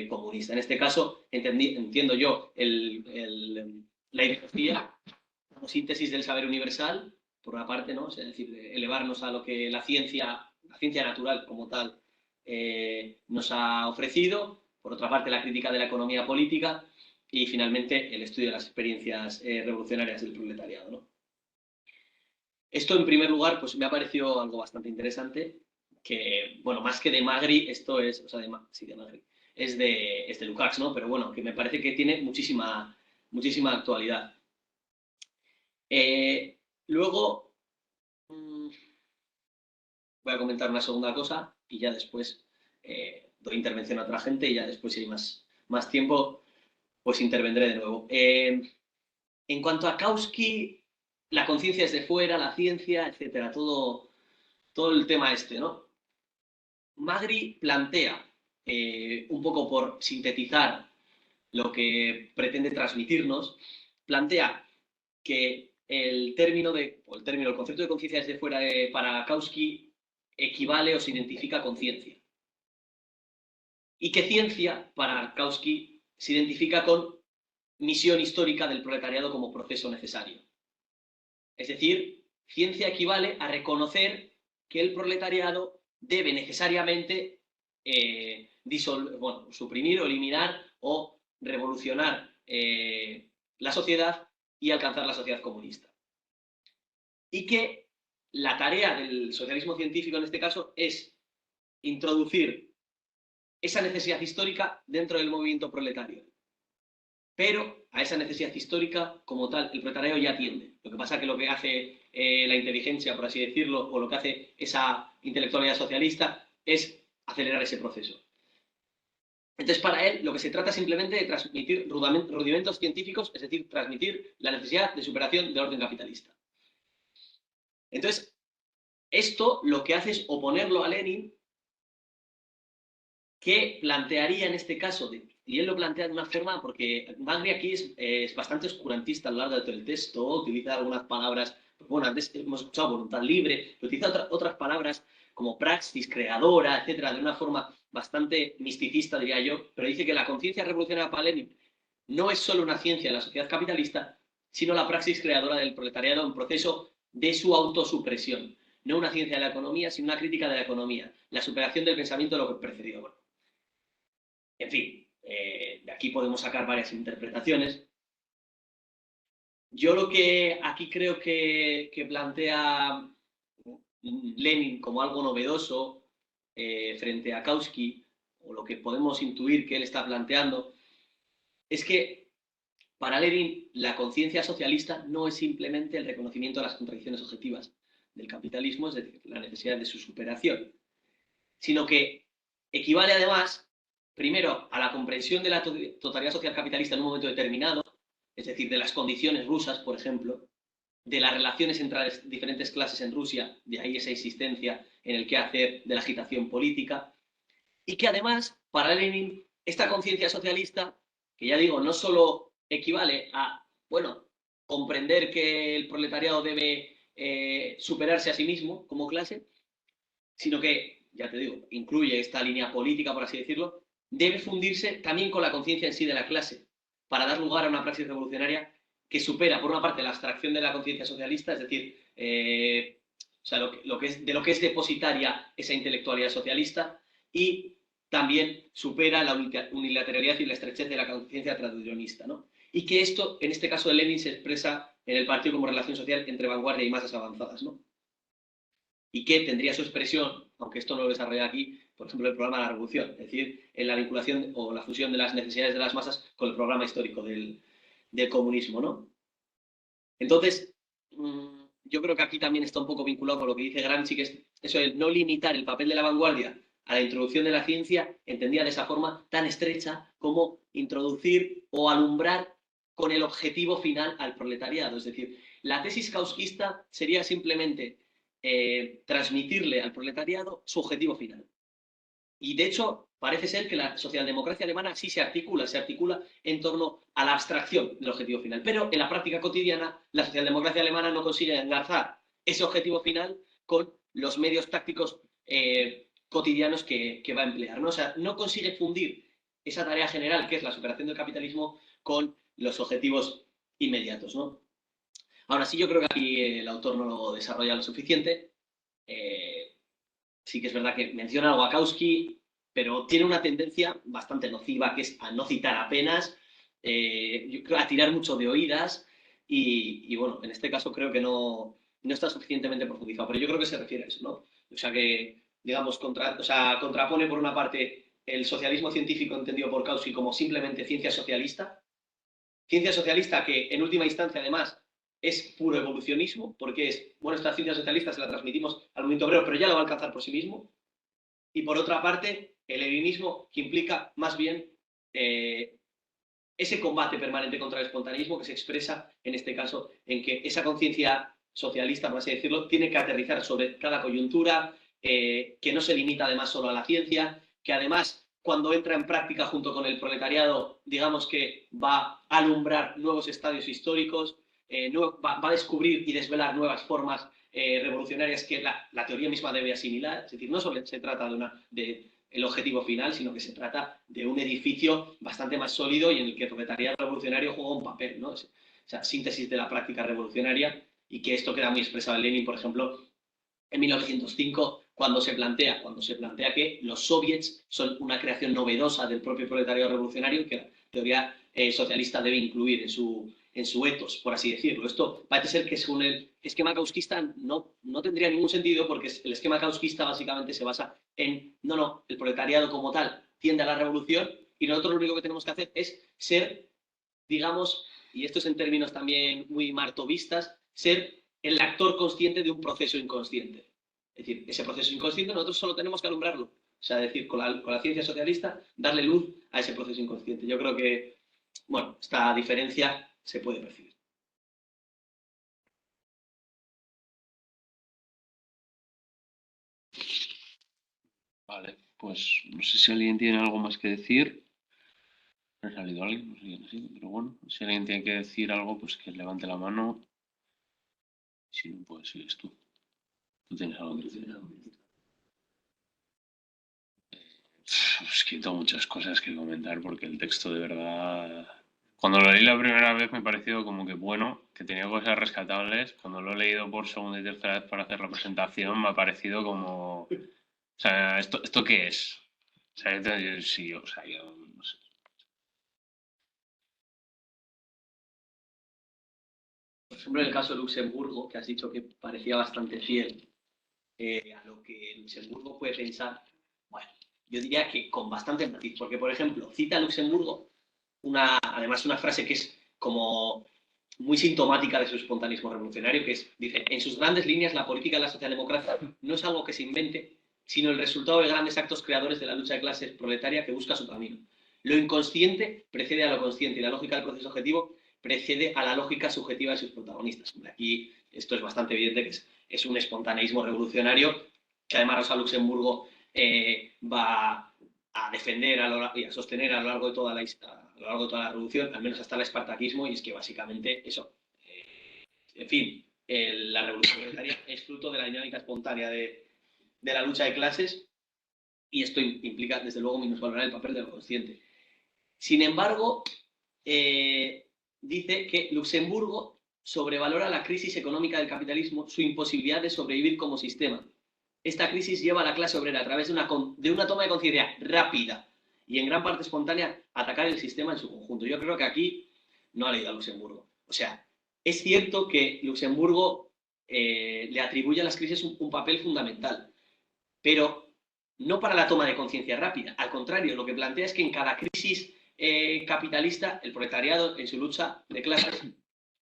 comunista. En este caso, entiendo yo la ideología como síntesis del saber universal, por una parte, ¿no? O sea, es decir, elevarnos a lo que la ciencia natural como tal, nos ha ofrecido, por otra parte, la crítica de la economía política y finalmente el estudio de las experiencias revolucionarias del proletariado, ¿no? Esto, en primer lugar, pues me ha parecido algo bastante interesante, que, bueno, más que de Magri, esto es, o sea, sí, de Magri, es de Lukács, ¿no? Pero bueno, que me parece que tiene muchísima actualidad. Luego, voy a comentar una segunda cosa y ya después doy intervención a otra gente y ya después, si hay más tiempo, pues intervendré de nuevo. En cuanto a Kautsky, la conciencia es de fuera, la ciencia, etcétera, todo el tema este, ¿no? Magri plantea, un poco por sintetizar lo que pretende transmitirnos, plantea que el concepto de conciencia desde fuera para Kautsky equivale o se identifica con ciencia. Y que ciencia, para Kautsky, se identifica con misión histórica del proletariado como proceso necesario. Es decir, ciencia equivale a reconocer que el proletariado debe necesariamente suprimir o eliminar o revolucionar la sociedad y alcanzar la sociedad comunista. Y que la tarea del socialismo científico en este caso es introducir esa necesidad histórica dentro del movimiento proletario. Pero a esa necesidad histórica, como tal, el proletariado ya atiende. Lo que pasa es que lo que hace la inteligencia, por así decirlo, o lo que hace esa intelectualidad socialista, es acelerar ese proceso. Entonces, para él, lo que se trata simplemente de transmitir rudimentos científicos, es decir, transmitir la necesidad de superación del orden capitalista. Entonces, esto lo que hace es oponerlo a Lenin, que plantearía en este caso, y él lo plantea de una forma, porque Magri aquí es bastante oscurantista a lo largo de todo el texto, utiliza algunas palabras, bueno, antes hemos escuchado voluntad libre, pero utiliza otras palabras como praxis, creadora, etcétera, de una forma bastante misticista, diría yo, pero dice que la conciencia revolucionaria para Lenin no es solo una ciencia de la sociedad capitalista, sino la praxis creadora del proletariado en proceso de su autosupresión. No una ciencia de la economía, sino una crítica de la economía, la superación del pensamiento de lo que precedió. Bueno, en fin, de aquí podemos sacar varias interpretaciones. Yo lo que aquí creo que plantea Lenin como algo novedoso frente a Kautsky, o lo que podemos intuir que él está planteando, es que para Lenin la conciencia socialista no es simplemente el reconocimiento de las contradicciones objetivas del capitalismo, es decir, la necesidad de su superación, sino que equivale además, primero, a la comprensión de la totalidad social capitalista en un momento determinado, es decir, de las condiciones rusas, por ejemplo, de las relaciones entre las diferentes clases en Rusia, de ahí esa insistencia en el quehacer de la agitación política, y que además, para Lenin, esta conciencia socialista, que ya digo, no solo equivale a, bueno, comprender que el proletariado debe superarse a sí mismo como clase, sino que, ya te digo, incluye esta línea política, por así decirlo, debe fundirse también con la conciencia en sí de la clase, para dar lugar a una praxis revolucionaria que supera, por una parte, la abstracción de la conciencia socialista, es decir, o sea, lo que es depositaria esa intelectualidad socialista, y también supera la unilateralidad y la estrechez de la conciencia tradicionista, ¿no? Y que esto, en este caso de Lenin, se expresa en el partido como relación social entre vanguardia y masas avanzadas, ¿no? Y que tendría su expresión, aunque esto no lo desarrolla aquí, por ejemplo, el programa de la revolución, es decir, en la vinculación o la fusión de las necesidades de las masas con el programa histórico del comunismo, ¿no? Entonces, yo creo que aquí también está un poco vinculado con lo que dice Gramsci, que es eso de no limitar el papel de la vanguardia a la introducción de la ciencia, entendida de esa forma tan estrecha como introducir o alumbrar con el objetivo final al proletariado. Es decir, la tesis kautskyista sería simplemente transmitirle al proletariado su objetivo final. Y de hecho, parece ser que la socialdemocracia alemana sí se articula en torno a la abstracción del objetivo final. Pero en la práctica cotidiana, la socialdemocracia alemana no consigue engarzar ese objetivo final con los medios tácticos cotidianos que va a emplear, ¿no? O sea, no consigue fundir esa tarea general, que es la superación del capitalismo, con los objetivos inmediatos, ¿no? Ahora sí, yo creo que aquí el autor no lo desarrolla lo suficiente. Sí que es verdad que menciona a Wachowski, pero tiene una tendencia bastante nociva, que es a no citar apenas, yo creo, a tirar mucho de oídas, y bueno, en este caso creo que no está suficientemente profundizado, pero yo creo que se refiere a eso, ¿no? O sea que, digamos, contrapone por una parte el socialismo científico entendido por Kautsky como simplemente ciencia socialista que en última instancia además es puro evolucionismo, porque es, bueno, esta ciencia socialista se la transmitimos al movimiento obrero, pero ya lo va a alcanzar por sí mismo. Y por otra parte, el leninismo, que implica más bien ese combate permanente contra el espontaneismo, que se expresa en este caso en que esa conciencia socialista, por así decirlo, tiene que aterrizar sobre cada coyuntura, que no se limita además solo a la ciencia, que además, cuando entra en práctica junto con el proletariado, digamos que va a alumbrar nuevos estadios históricos, va a descubrir y desvelar nuevas formas revolucionarias que la teoría misma debe asimilar. Es decir, no solo se trata de el objetivo final, sino que se trata de un edificio bastante más sólido y en el que el proletariado revolucionario juega un papel, ¿no? O sea, síntesis de la práctica revolucionaria, y que esto queda muy expresado en Lenin, por ejemplo, en 1905, cuando se plantea que los soviets son una creación novedosa del propio proletariado revolucionario, que la teoría socialista debe incluir en su ethos, por así decirlo. Esto parece ser que según el esquema kauskista no tendría ningún sentido, porque el esquema kauskista básicamente se basa en, no, el proletariado como tal tiende a la revolución y nosotros lo único que tenemos que hacer es ser, digamos, y esto es en términos también muy martovistas, ser el actor consciente de un proceso inconsciente. Es decir, ese proceso inconsciente nosotros solo tenemos que alumbrarlo. O sea, es decir, con la ciencia socialista, darle luz a ese proceso inconsciente. Yo creo que, bueno, esta diferencia se puede percibir. Vale, pues no sé si alguien tiene algo más que decir. No ha salido alguien, no sé quién ha sido, pero bueno, si alguien tiene que decir algo, pues que levante la mano. Si no, pues sigues tú. Tú tienes algo que decir. Es que tengo muchas cosas que comentar porque el texto de verdad... Cuando lo leí la primera vez me pareció como que bueno, que tenía cosas rescatables. Cuando lo he leído por segunda y tercera vez para hacer la presentación me ha parecido como... O sea, ¿esto qué es? O sea, sí, o sea, yo no sé. Por ejemplo, en el caso de Luxemburgo, que has dicho que parecía bastante fiel a lo que Luxemburgo puede pensar, bueno, yo diría que con bastante matiz, porque, por ejemplo, cita a Luxemburgo además una frase que es como muy sintomática de su espontanismo revolucionario, que dice, en sus grandes líneas la política de la socialdemocracia no es algo que se invente, sino el resultado de grandes actos creadores de la lucha de clases proletaria que busca su camino. Lo inconsciente precede a lo consciente y la lógica del proceso objetivo precede a la lógica subjetiva de sus protagonistas. Aquí esto es bastante evidente que es un espontaneísmo revolucionario que además Rosa Luxemburgo va a defender y a sostener a lo largo de toda la revolución, al menos hasta el espartaquismo, y es que básicamente eso, en fin, la revolución proletaria es fruto de la dinámica espontánea de la lucha de clases y esto implica desde luego minusvalorar el papel de lo consciente. Sin embargo, dice que Luxemburgo sobrevalora la crisis económica del capitalismo, su imposibilidad de sobrevivir como sistema. Esta crisis lleva a la clase obrera a través de una toma de conciencia rápida y en gran parte espontánea a atacar el sistema en su conjunto. Yo creo que aquí no ha leído a Luxemburgo. O sea, es cierto que Luxemburgo le atribuye a las crisis un papel fundamental, pero no para la toma de conciencia rápida. Al contrario, lo que plantea es que en cada crisis capitalista, el proletariado en su lucha de clases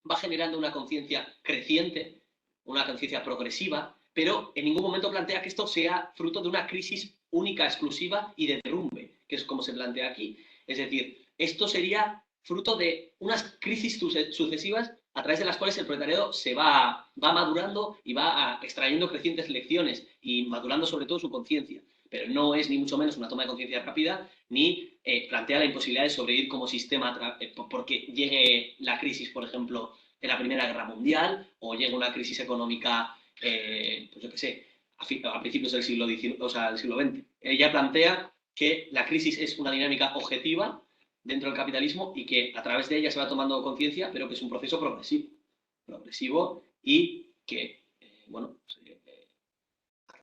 va generando una conciencia creciente, una conciencia progresiva, pero en ningún momento plantea que esto sea fruto de una crisis única, exclusiva y de derrumbe, que es como se plantea aquí. Es decir, esto sería fruto de unas crisis sucesivas a través de las cuales el proletariado se va madurando y va extrayendo crecientes lecciones y madurando sobre todo su conciencia. Pero no es ni mucho menos una toma de conciencia rápida, ni plantea la imposibilidad de sobrevivir como sistema porque llegue la crisis, por ejemplo, de la Primera Guerra Mundial o llegue una crisis económica, pues yo qué sé, a principios del siglo XIX, o sea, del siglo XX. Ella plantea que la crisis es una dinámica objetiva dentro del capitalismo y que a través de ella se va tomando conciencia, pero que es un proceso progresivo y que, bueno,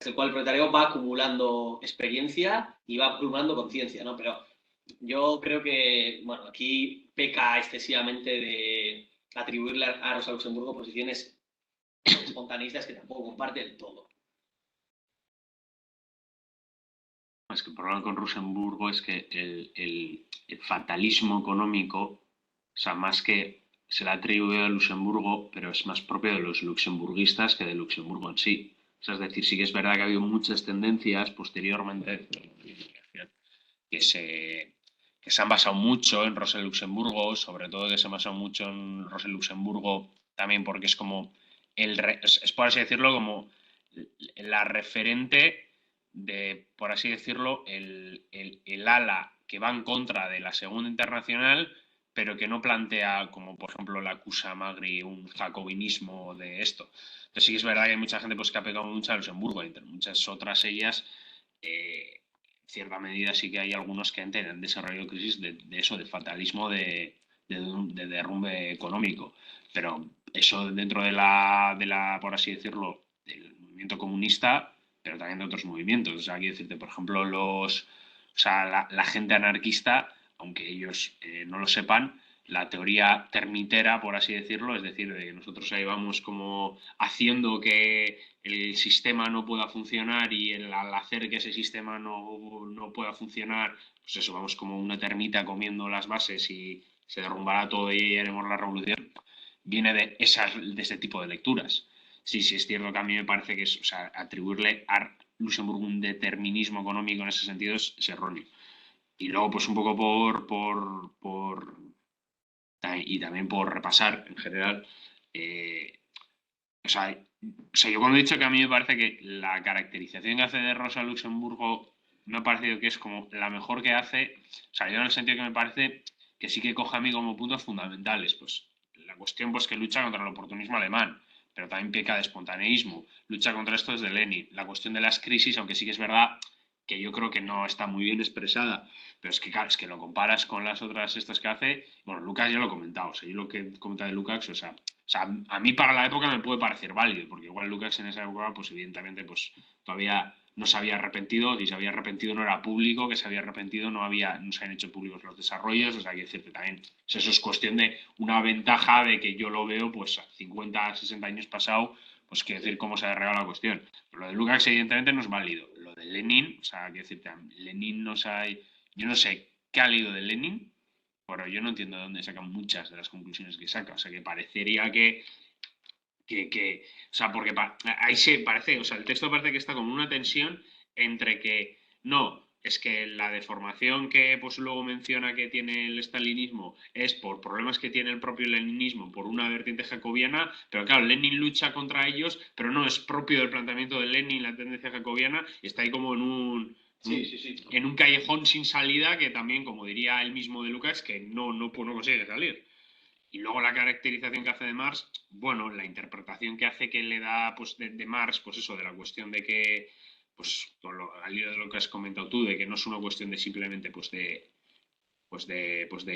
el cual el proletariado va acumulando experiencia y va acumulando conciencia, ¿no? Pero yo creo que, bueno, aquí peca excesivamente de atribuirle a Rosa Luxemburgo posiciones espontaneistas que tampoco comparte del todo. Es que el problema con Luxemburgo es que el fatalismo económico, o sea, más que se le ha atribuido a Luxemburgo, pero es más propio de los luxemburguistas que de Luxemburgo en sí. O sea, es decir, sí que es verdad que ha habido muchas tendencias posteriormente que se han basado mucho en Rosa Luxemburgo, sobre todo que se han basado mucho en Rosa Luxemburgo también porque es como es por así decirlo, como la referente de, por así decirlo, el ala que va en contra de la Segunda Internacional, pero que no plantea, como por ejemplo la Cusa Magri, un jacobinismo de esto. Entonces sí que es verdad que hay mucha gente pues, que ha pegado mucho a Luxemburgo, entre muchas otras ellas, en cierta medida sí que hay algunos que han desarrollado crisis de eso, de fatalismo, de derrumbe económico. Pero eso dentro de la, por así decirlo, del movimiento comunista, pero también de otros movimientos. O sea, quiero decirte, por ejemplo, la gente anarquista, aunque ellos no lo sepan, la teoría termitera, por así decirlo, es decir, de que nosotros ahí vamos como haciendo que el sistema no pueda funcionar y al hacer que ese sistema no pueda funcionar, pues eso, vamos como una termita comiendo las bases y se derrumbará todo y haremos la revolución, viene de ese tipo de lecturas. Sí, sí, es cierto que a mí me parece que es, o sea, atribuirle a Luxemburgo un determinismo económico en ese sentido es erróneo. Y luego, pues un poco y también por repasar en general, o sea, yo cuando he dicho que a mí me parece que la caracterización que hace de Rosa Luxemburgo me ha parecido que es como la mejor que hace, o sea, yo en el sentido que me parece que sí que coge a mí como puntos fundamentales, pues la cuestión pues que lucha contra el oportunismo alemán, pero también peca de espontaneísmo, lucha contra esto desde Lenin, la cuestión de las crisis, aunque sí que es verdad que yo creo que no está muy bien expresada, pero es que claro, es que lo comparas con las otras estas que hace, bueno, Lucas ya lo he comentado, o sea, yo lo que he comentado de Lucas, o sea, a mí para la época me puede parecer válido, porque igual Lucas en esa época, pues evidentemente, pues todavía no se había arrepentido, y se había arrepentido no era público, que se había arrepentido no se habían hecho públicos los desarrollos, o sea, hay que decirte también, eso es cuestión de una ventaja de que yo lo veo, pues a 50, 60 años pasado, pues quiero decir cómo se ha arreglado la cuestión. Pero lo de Lucas evidentemente no es válido. Lo de Lenin, o sea, quiero decirte, Lenin no sabe, yo no sé qué ha leído de Lenin, pero yo no entiendo de dónde sacan muchas de las conclusiones que saca. O sea, que parecería o sea, porque ahí se parece, o sea, el texto parece que está como una tensión entre que, no, es que la deformación que pues luego menciona que tiene el stalinismo es por problemas que tiene el propio leninismo, por una vertiente jacobiana, pero claro, Lenin lucha contra ellos, pero no es propio del planteamiento de Lenin la tendencia jacobiana, y está ahí como en un callejón sin salida que también, como diría el mismo de Lucas, que no consigue salir. Y luego la caracterización que hace de Marx, bueno, la interpretación que hace que le da pues, de Marx, pues eso, de la cuestión de que, pues al hilo de lo que has comentado tú, de que no es una cuestión de simplemente de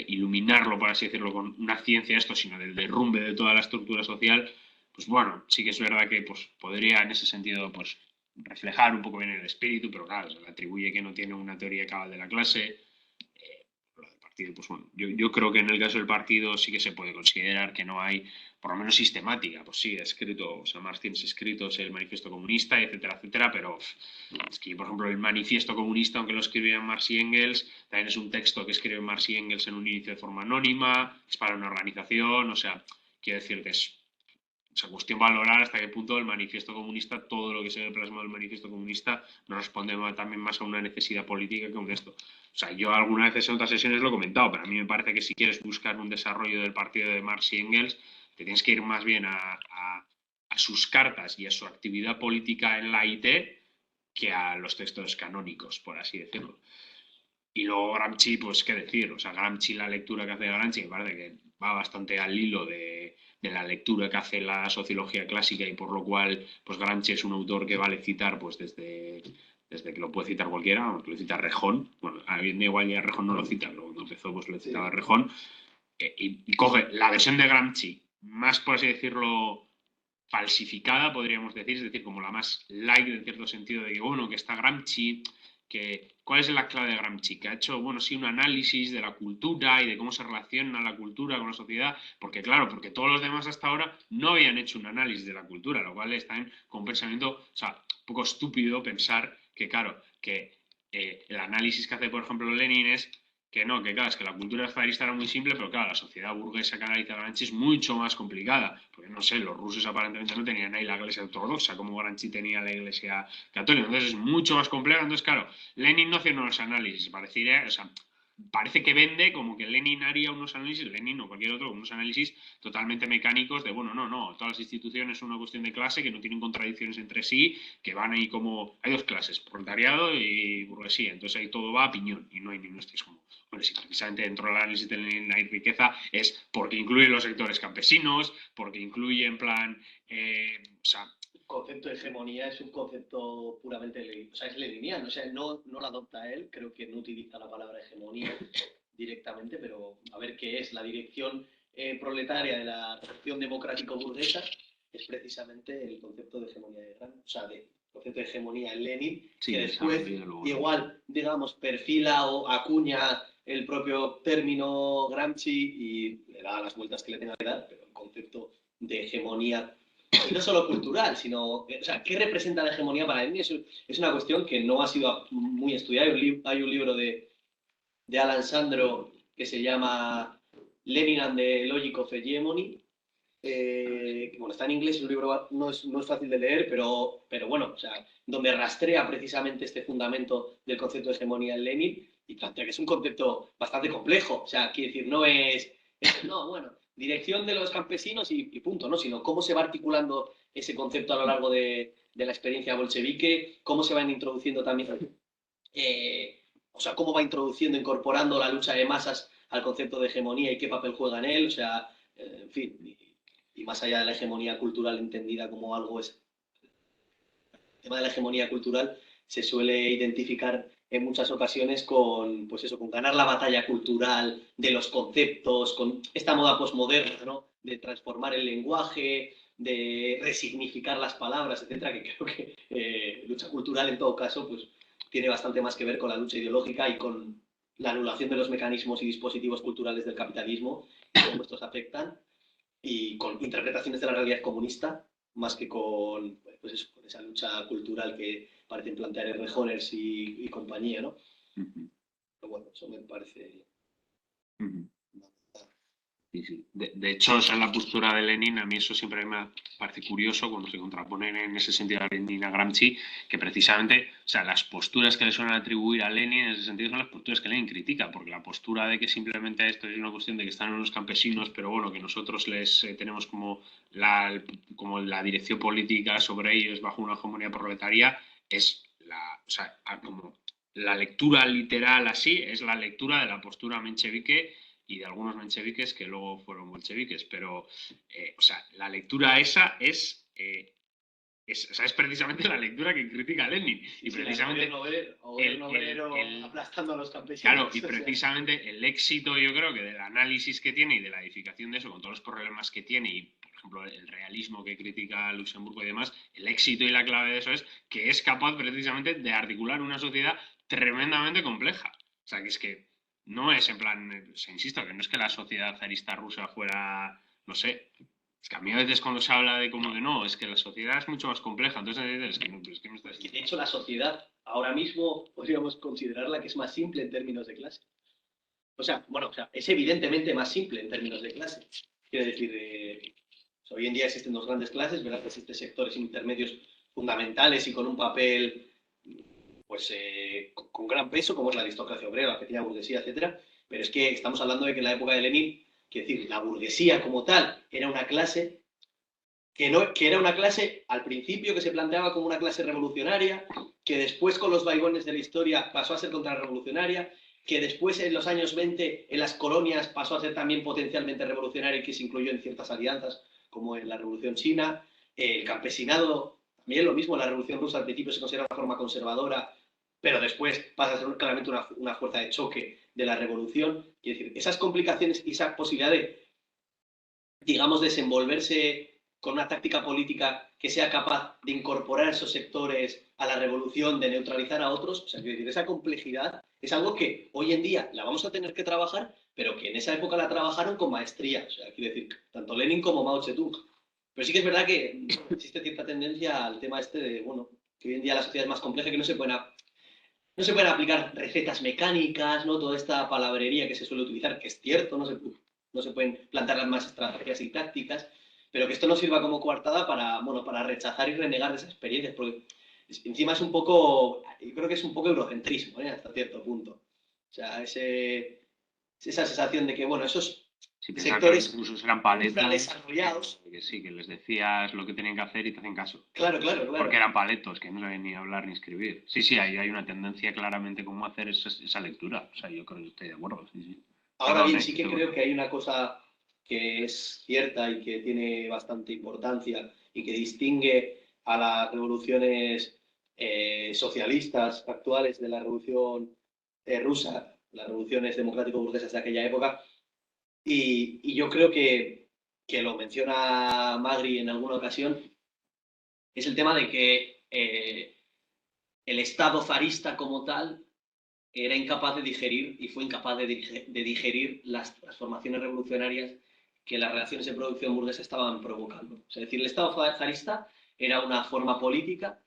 iluminarlo, por así decirlo, con una ciencia esto, sino del derrumbe de toda la estructura social, pues bueno, sí que es verdad que pues, podría en ese sentido pues, reflejar un poco bien el espíritu, pero claro, se le atribuye que no tiene una teoría cabal de la clase. Lo del partido, pues bueno, yo creo que en el caso del partido sí que se puede considerar que no hay, por lo menos sistemática, pues sí, escrito, o sea, Marx tiene escritos el manifiesto comunista, etcétera, etcétera, pero es que, por ejemplo, el manifiesto comunista, aunque lo escribían Marx y Engels, también es un texto que escriben Marx y Engels en un inicio de forma anónima, es para una organización, o sea, quiero decirte, o sea, cuestión valorar hasta qué punto el manifiesto comunista, todo lo que se ve plasmado en el manifiesto comunista, nos responde también más a una necesidad política que a un esto. O sea, yo algunas veces en otras sesiones lo he comentado, pero a mí me parece que si quieres buscar un desarrollo del partido de Marx y Engels, te tienes que ir más bien a sus cartas y a su actividad política en la IT que a los textos canónicos, por así decirlo. Y luego Gramsci, pues qué decir, o sea, Gramsci, la lectura que hace de Gramsci, me parece que va bastante al hilo de la lectura que hace la sociología clásica y por lo cual, pues Gramsci es un autor que vale citar, pues desde que lo puede citar cualquiera, aunque lo cita Rejón, bueno, a mí igual ya Rejón no lo cita, pero cuando empezó pues lo citaba Rejón, y coge la versión de Gramsci, más por así decirlo, falsificada, podríamos decir, es decir, como la más light en cierto sentido de que, bueno, que está Gramsci, ¿cuál es la clave de Gramsci? Que ha hecho, bueno, sí, un análisis de la cultura y de cómo se relaciona la cultura con la sociedad, porque claro, porque todos los demás hasta ahora no habían hecho un análisis de la cultura, lo cual está con un pensamiento, o sea, un poco estúpido pensar que, claro, que el análisis que hace, por ejemplo, Lenin es que no, que claro, es que la cultura zarista era muy simple, pero claro, la sociedad burguesa que analiza Gramsci es mucho más complicada, porque no sé, los rusos aparentemente no tenían ahí la iglesia ortodoxa como Gramsci tenía la iglesia católica, entonces es mucho más compleja, entonces claro, Lenin no hace unos análisis, parece que vende como que Lenin haría unos análisis, Lenin o cualquier otro, unos análisis totalmente mecánicos de, bueno, no, todas las instituciones son una cuestión de clase, que no tienen contradicciones entre sí, que van ahí como, hay dos clases, proletariado y burguesía, entonces ahí todo va a piñón y no hay ningún como, bueno, si precisamente dentro del análisis de Lenin hay riqueza, es porque incluye los sectores campesinos, porque incluye en plan, o sea, el concepto de hegemonía es un concepto puramente, o sea, es leniniano, o sea, no lo adopta él, creo que no utiliza la palabra hegemonía directamente, pero a ver qué es la dirección proletaria de la reacción democrático-burguesa, es precisamente el concepto de hegemonía de Gramsci, o sea, de concepto de hegemonía en Lenin, sí, que después igual, digamos, perfila o acuña el propio término Gramsci y le da las vueltas que le tenga que dar, pero el concepto de hegemonía, y no solo cultural, sino, o sea, ¿qué representa la hegemonía para Lenin? Es una cuestión que no ha sido muy estudiada. Hay un libro de Alan Sandro que se llama Lenin and the Logic of Hegemony, que, bueno, está en inglés, es un libro no es fácil de leer, pero bueno, o sea, donde rastrea precisamente este fundamento del concepto de hegemonía en Lenin y plantea que es un concepto bastante complejo. O sea, quiere decir, no es no, bueno, dirección de los campesinos y punto, ¿no? Sino cómo se va articulando ese concepto a lo largo de la experiencia bolchevique, cómo se van introduciendo también, o sea, cómo va introduciendo, incorporando la lucha de masas al concepto de hegemonía y qué papel juega en él, o sea, en fin, y más allá de la hegemonía cultural entendida como algo es. El tema de la hegemonía cultural se suele identificar en muchas ocasiones con, pues eso, con ganar la batalla cultural de los conceptos, con esta moda posmoderna, ¿no? De transformar el lenguaje, de resignificar las palabras, etcétera, que creo que lucha cultural en todo caso, pues tiene bastante más que ver con la lucha ideológica y con la anulación de los mecanismos y dispositivos culturales del capitalismo y cómo estos afectan, y con interpretaciones de la realidad comunista, más que con, pues eso, con esa lucha cultural que parecen plantear Errejoners y compañía, ¿no? Pero bueno, eso me parece... Sí, sí. De hecho, o sea, la postura de Lenin, a mí eso siempre me parece curioso cuando se contraponen en ese sentido a Lenin a Gramsci, que precisamente, o sea, las posturas que le suelen atribuir a Lenin en ese sentido son las posturas que Lenin critica, porque la postura de que simplemente esto es una cuestión de que están unos campesinos, pero bueno, que nosotros les tenemos como la dirección política sobre ellos bajo una hegemonía proletaria, es o sea, como la lectura literal así, es la lectura de la postura menchevique y de algunos mencheviques que luego fueron bolcheviques, pero, o sea, la lectura esa es precisamente la lectura que critica a Lenin. Y sí, precisamente el obrero aplastando a los campesinos. Claro, y precisamente el éxito, yo creo que del análisis que tiene y de la edificación de eso, con todos los problemas que tiene, y por ejemplo el realismo que critica Luxemburgo y demás, el éxito y la clave de eso es que es capaz precisamente de articular una sociedad tremendamente compleja. O sea, que es que no es en plan, se insisto, que no es que la sociedad zarista rusa fuera, no sé, es que a mí a veces cuando se habla de como de no, es que la sociedad es mucho más compleja, entonces es que no, pero es que me estás diciendo. De hecho, la sociedad ahora mismo podríamos considerarla que es más simple en términos de clase. O sea, bueno, o sea, es evidentemente más simple en términos de clase. Quiero decir, hoy en día existen dos grandes clases, ¿verdad? Existen sectores intermedios fundamentales y con un papel, pues, con gran peso, como es la aristocracia obrera, la pequeña burguesía, etcétera. Pero es que estamos hablando de que en la época de Lenin, quiero decir, la burguesía como tal era una clase que era una clase al principio que se planteaba como una clase revolucionaria, que después con los vaivenes de la historia pasó a ser contrarrevolucionaria, que después en los años 20 en las colonias pasó a ser también potencialmente revolucionaria y que se incluyó en ciertas alianzas, como en la Revolución China. El campesinado, también lo mismo, la Revolución Rusa al principio se considera una forma conservadora, pero después pasa a ser claramente una fuerza de choque de la revolución. Quiero decir, esas complicaciones y esa posibilidad de, digamos, desenvolverse con una táctica política que sea capaz de incorporar esos sectores a la revolución, de neutralizar a otros. O sea, quiero decir, esa complejidad es algo que hoy en día la vamos a tener que trabajar, pero que en esa época la trabajaron con maestría. O sea, quiero decir, tanto Lenin como Mao Zedong. Pero sí que es verdad que existe cierta tendencia al tema este de, bueno, que hoy en día la sociedad es más compleja, que no se pueden aplicar recetas mecánicas, ¿no? Toda esta palabrería que se suele utilizar, que es cierto, no se pueden plantear las más estrategias y tácticas, pero que esto no sirva como coartada para, bueno, para rechazar y renegar de esas experiencias, porque encima es un poco, yo creo que es un poco eurocentrismo, hasta cierto punto. O sea, esa sensación de que, bueno, esos sectores que los rusos eran paletos, desarrollados. Que sí, que les decías lo que tenían que hacer y te hacen caso. Claro. Porque eran paletos, que no sabían ni hablar ni escribir. Sí, hay una tendencia claramente como hacer esa lectura. O sea, yo creo que estoy de acuerdo. Sí. Ahora bien, sí que creo que hay una cosa que es cierta y que tiene bastante importancia y que distingue a las revoluciones socialistas actuales de la revolución rusa, las revoluciones democrático-burguesas de aquella época, y yo creo que lo menciona Magri en alguna ocasión, es el tema de que el Estado zarista como tal era incapaz de digerir y fue incapaz de digerir las transformaciones revolucionarias que las relaciones de producción burguesa estaban provocando. O sea, es decir, el Estado zarista era una forma política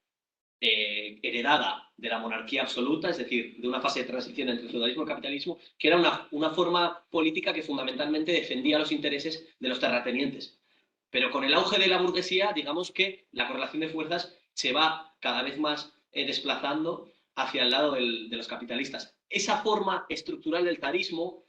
heredada de la monarquía absoluta, es decir, de una fase de transición entre el feudalismo y el capitalismo, que era una forma política que fundamentalmente defendía los intereses de los terratenientes. Pero con el auge de la burguesía, digamos que la correlación de fuerzas se va cada vez más desplazando hacia el lado de los capitalistas. Esa forma estructural del zarismo,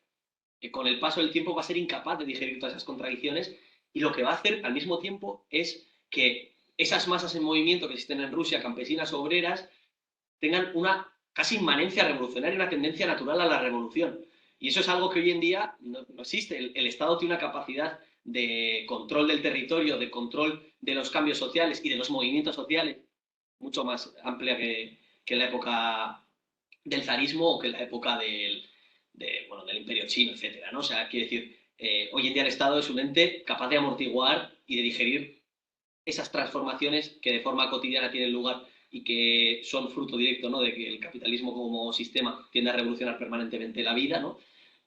con el paso del tiempo, va a ser incapaz de digerir todas esas contradicciones y lo que va a hacer al mismo tiempo es que esas masas en movimiento que existen en Rusia, campesinas, obreras, tengan una casi inmanencia revolucionaria, una tendencia natural a la revolución. Y eso es algo que hoy en día no existe. El Estado tiene una capacidad de control del territorio, de control de los cambios sociales y de los movimientos sociales, mucho más amplia que la época del zarismo o que la época del imperio chino, etcétera, ¿no? O sea, quiere decir, hoy en día el Estado es un ente capaz de amortiguar y de digerir esas transformaciones que de forma cotidiana tienen lugar y que son fruto directo, ¿no?, de que el capitalismo como sistema tiende a revolucionar permanentemente la vida, ¿no?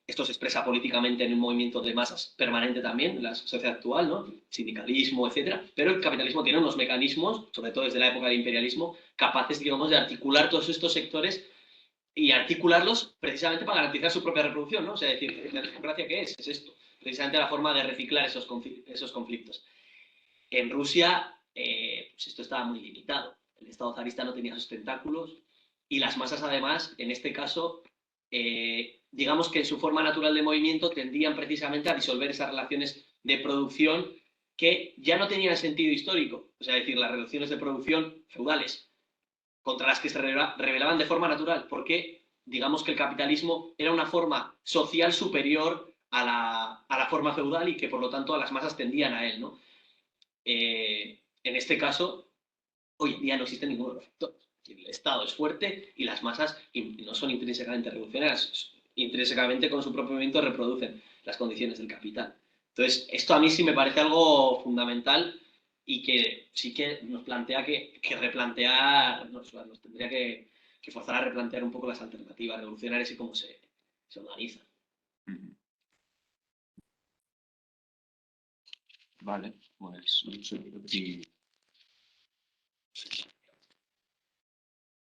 Esto se expresa políticamente en un movimiento de masas permanente también en la sociedad actual, ¿no? Sindicalismo, etcétera. Pero el capitalismo tiene unos mecanismos, sobre todo desde la época del imperialismo, capaces, digamos, de articular todos estos sectores y articularlos precisamente para garantizar su propia reproducción, ¿no? O sea, es decir, ¿la democracia qué es? Es esto, precisamente la forma de reciclar esos conflictos. En Rusia, pues esto estaba muy limitado. El Estado zarista no tenía esos tentáculos y las masas, además, en este caso, digamos que en su forma natural de movimiento tendían precisamente a disolver esas relaciones de producción que ya no tenían sentido histórico. O sea, es decir, las relaciones de producción feudales contra las que se rebelaban de forma natural, porque digamos que el capitalismo era una forma social superior a la forma feudal y que por lo tanto las masas tendían a él, ¿no? En este caso, hoy en día no existe ninguno de los factores. El Estado es fuerte y las masas no son intrínsecamente revolucionarias, intrínsecamente con su propio movimiento reproducen las condiciones del capital. Entonces, esto a mí sí me parece algo fundamental y que sí que nos plantea que replantear, nos tendría que forzar a replantear un poco las alternativas revolucionarias y cómo se organizan. Vale, pues no sé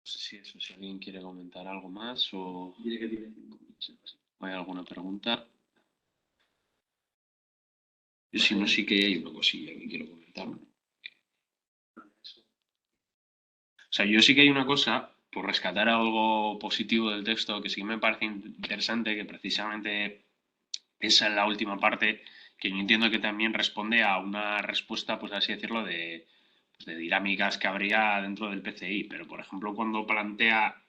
si eso, si alguien quiere comentar algo más o hay alguna pregunta. Yo si no, sí que hay una cosilla que quiero comentar. O sea, yo sí que hay una cosa, por rescatar algo positivo del texto, que sí me parece interesante, que precisamente esa es la última parte, que yo entiendo que también responde a una respuesta, pues así decirlo, de dinámicas que habría dentro del PCI. Pero, por ejemplo, cuando plantea,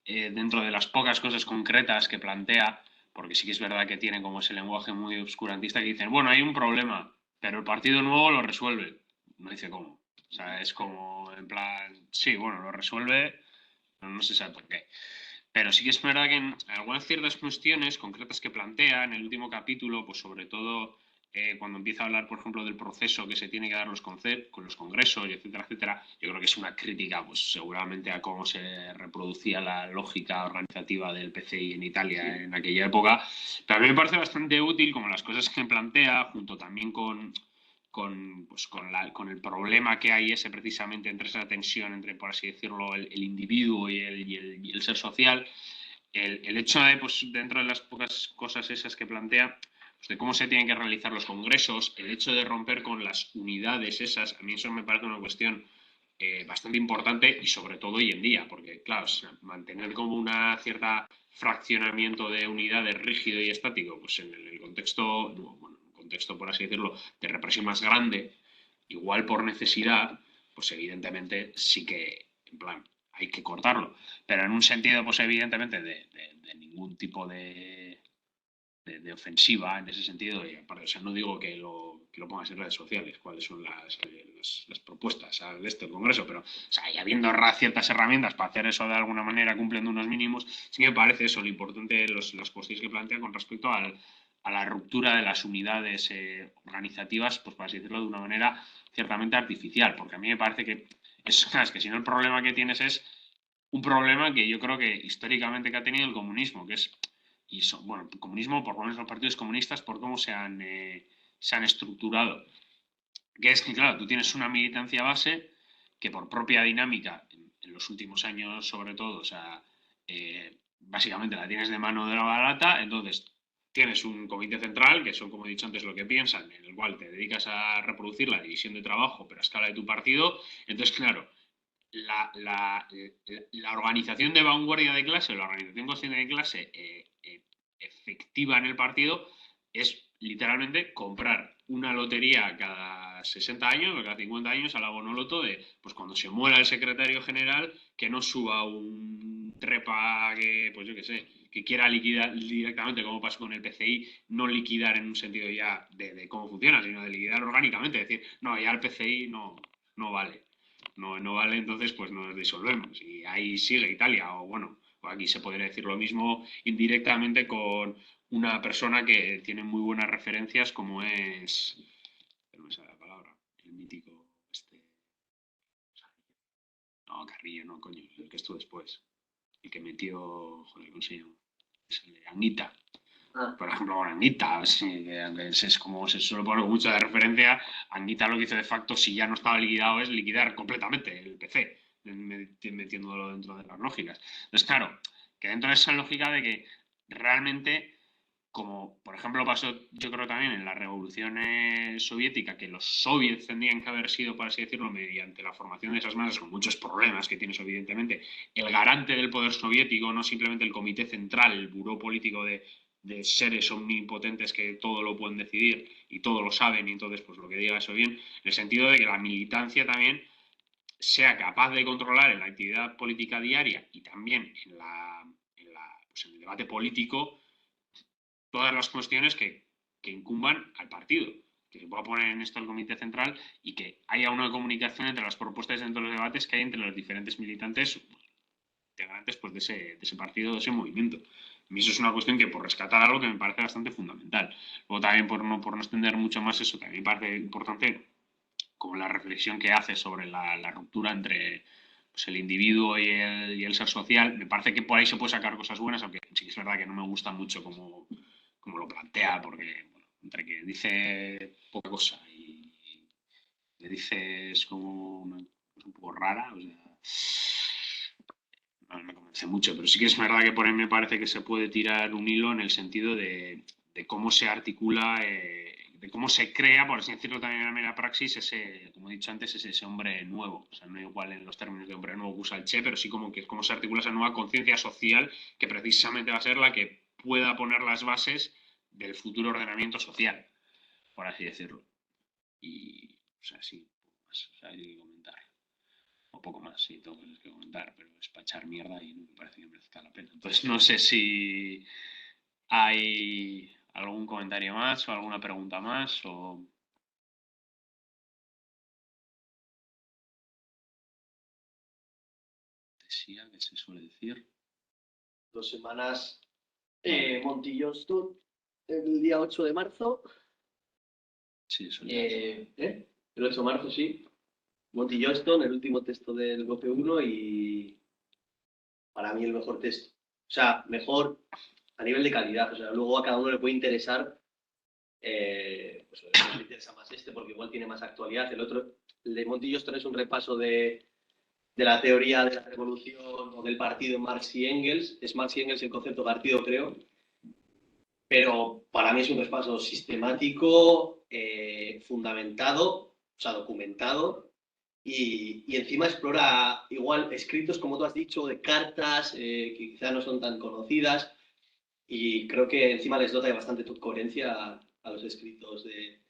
dentro de las pocas cosas concretas que plantea, porque sí que es verdad que tiene como ese lenguaje muy obscurantista, que dicen, bueno, hay un problema, pero el Partido Nuevo lo resuelve. No dice cómo. O sea, es como, en plan, sí, bueno, lo resuelve, pero no se sabe por qué. Pero sí que es verdad que en algunas ciertas cuestiones concretas que plantea en el último capítulo, pues sobre todo cuando empieza a hablar, por ejemplo, del proceso que se tiene que dar con los congresos, y etcétera, etcétera, yo creo que es una crítica, pues seguramente a cómo se reproducía la lógica organizativa del PCI en Italia en aquella época. Pero a mí me parece bastante útil como las cosas que plantea, junto también con el problema que hay ese precisamente entre esa tensión entre, por así decirlo, el individuo y el ser social, el hecho de, pues, dentro de las pocas cosas esas que plantea, pues, de cómo se tienen que realizar los congresos, el hecho de romper con las unidades esas, a mí eso me parece una cuestión bastante importante y sobre todo hoy en día, porque claro, mantener como una cierta fraccionamiento de unidades rígido y estático, pues en el contexto, bueno, contexto, por así decirlo, de represión más grande, igual por necesidad, pues evidentemente sí que, en plan, hay que cortarlo. Pero en un sentido, pues evidentemente, de ningún tipo de ofensiva en ese sentido. Y aparte, o sea, no digo que lo pongas en redes sociales, cuáles son las propuestas al del Congreso, pero, o sea, y habiendo ciertas herramientas para hacer eso de alguna manera, cumpliendo unos mínimos, sí me parece eso, lo importante, las cuestiones que plantea con respecto a la ruptura de las unidades organizativas, pues para así decirlo de una manera ciertamente artificial, porque a mí me parece que es que si no el problema que tienes es un problema que yo creo que históricamente que ha tenido el comunismo, que es, bueno, el comunismo, por lo menos los partidos comunistas, por cómo se han estructurado. Que es que, claro, tú tienes una militancia base que por propia dinámica, en los últimos años sobre todo, o sea, básicamente la tienes de mano de la barata, entonces tienes un comité central, que son, como he dicho antes, lo que piensan, en el cual te dedicas a reproducir la división de trabajo, pero a escala de tu partido. Entonces, claro, la organización de vanguardia de clase, la organización consciente de clase efectiva en el partido es literalmente comprar una lotería cada 60 años o cada 50 años a la bonoloto de, pues cuando se muera el secretario general, que no suba un trepa que, pues yo qué sé, que quiera liquidar directamente, como pasó con el PCI, no liquidar en un sentido ya de cómo funciona, sino de liquidar orgánicamente, es decir, no, ya el PCI no vale. No vale, entonces pues nos disolvemos y ahí sigue Italia, o bueno, aquí se podría decir lo mismo indirectamente con una persona que tiene muy buenas referencias como es, no me sale la palabra, el mítico no, Carrillo, no, coño, el que estuvo después, el que metió, joder, ¿cómo se llama? Anguita. Por ejemplo, con Anguita, sí, que es como se suele poner mucha de referencia. Anguita lo que hizo de facto, si ya no estaba liquidado, es liquidar completamente el PC, metiéndolo dentro de las lógicas. Entonces, claro, que dentro de esa lógica de que realmente, como por ejemplo pasó yo creo también en la revolución soviética, que los soviets tendrían que haber sido, por así decirlo, mediante la formación de esas masas, con muchos problemas que tienes evidentemente, el garante del poder soviético, no simplemente el comité central, el buró político de seres omnipotentes que todo lo pueden decidir y todo lo saben, y entonces pues lo que diga eso bien, en el sentido de que la militancia también sea capaz de controlar en la actividad política diaria y también pues en el debate político todas las cuestiones que incumban al partido, que se pueda poner en esto el comité central y que haya una comunicación entre las propuestas dentro de los debates que hay entre los diferentes militantes integrantes pues, de ese partido, de ese movimiento. A mí eso es una cuestión que por rescatar algo que me parece bastante fundamental. Luego también por no extender mucho más eso, también me parece importante como la reflexión que hace sobre la ruptura entre pues, el individuo y el ser social. Me parece que por ahí se puede sacar cosas buenas, aunque sí que es verdad que no me gusta mucho como lo plantea, porque bueno, entre que dice poca cosa y le dices como una cosa un poco rara, o sea, no me convence mucho, pero sí que es verdad que por ahí me parece que se puede tirar un hilo en el sentido de cómo se articula, de cómo se crea, por así decirlo también en la mera praxis, ese, como he dicho antes, ese hombre nuevo. O sea, no igual en los términos de hombre nuevo que usa el Che, pero sí como que cómo se articula esa nueva conciencia social que precisamente va a ser la que pueda poner las bases del futuro ordenamiento social, por así decirlo. Y, o sea, sí, más, o sea, hay que comentar. O poco más, sí, tengo cosas que comentar, pero es para echar mierda y no me parece que merezca la pena. Entonces, no sé si hay algún comentario más o alguna pregunta más o... Decía que se suele decir. 2 semanas Monty Johnston el día 8 de marzo. Sí, eso El 8 de marzo, sí. Monty Johnston, el último texto del GOP1 y para mí el mejor texto. O sea, mejor a nivel de calidad. O sea, luego a cada uno le puede interesar, pues le interesa más este porque igual tiene más actualidad. El de Monty Johnston es un repaso de la teoría de la revolución o del partido Marx y Engels. Es Marx y Engels el concepto partido, creo. Pero para mí es un repaso sistemático, fundamentado, o sea, documentado, y encima explora igual escritos, como tú has dicho, de cartas que quizá no son tan conocidas, y creo que encima les dota de bastante coherencia a los escritos de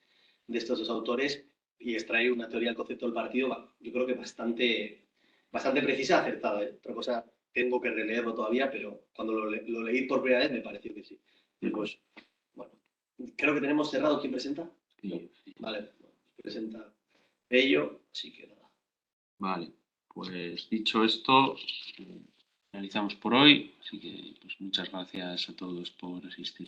estos dos autores y extrae una teoría del concepto del partido, yo creo que bastante precisa y acertada. Otra cosa, tengo que releerlo todavía, pero cuando lo leí por primera vez me pareció que sí. Y pues, bueno, creo que tenemos cerrado. ¿Quién presenta? Sí. Vale, presenta Bello, así que nada. Vale, pues dicho esto, finalizamos por hoy, así que pues muchas gracias a todos por asistir.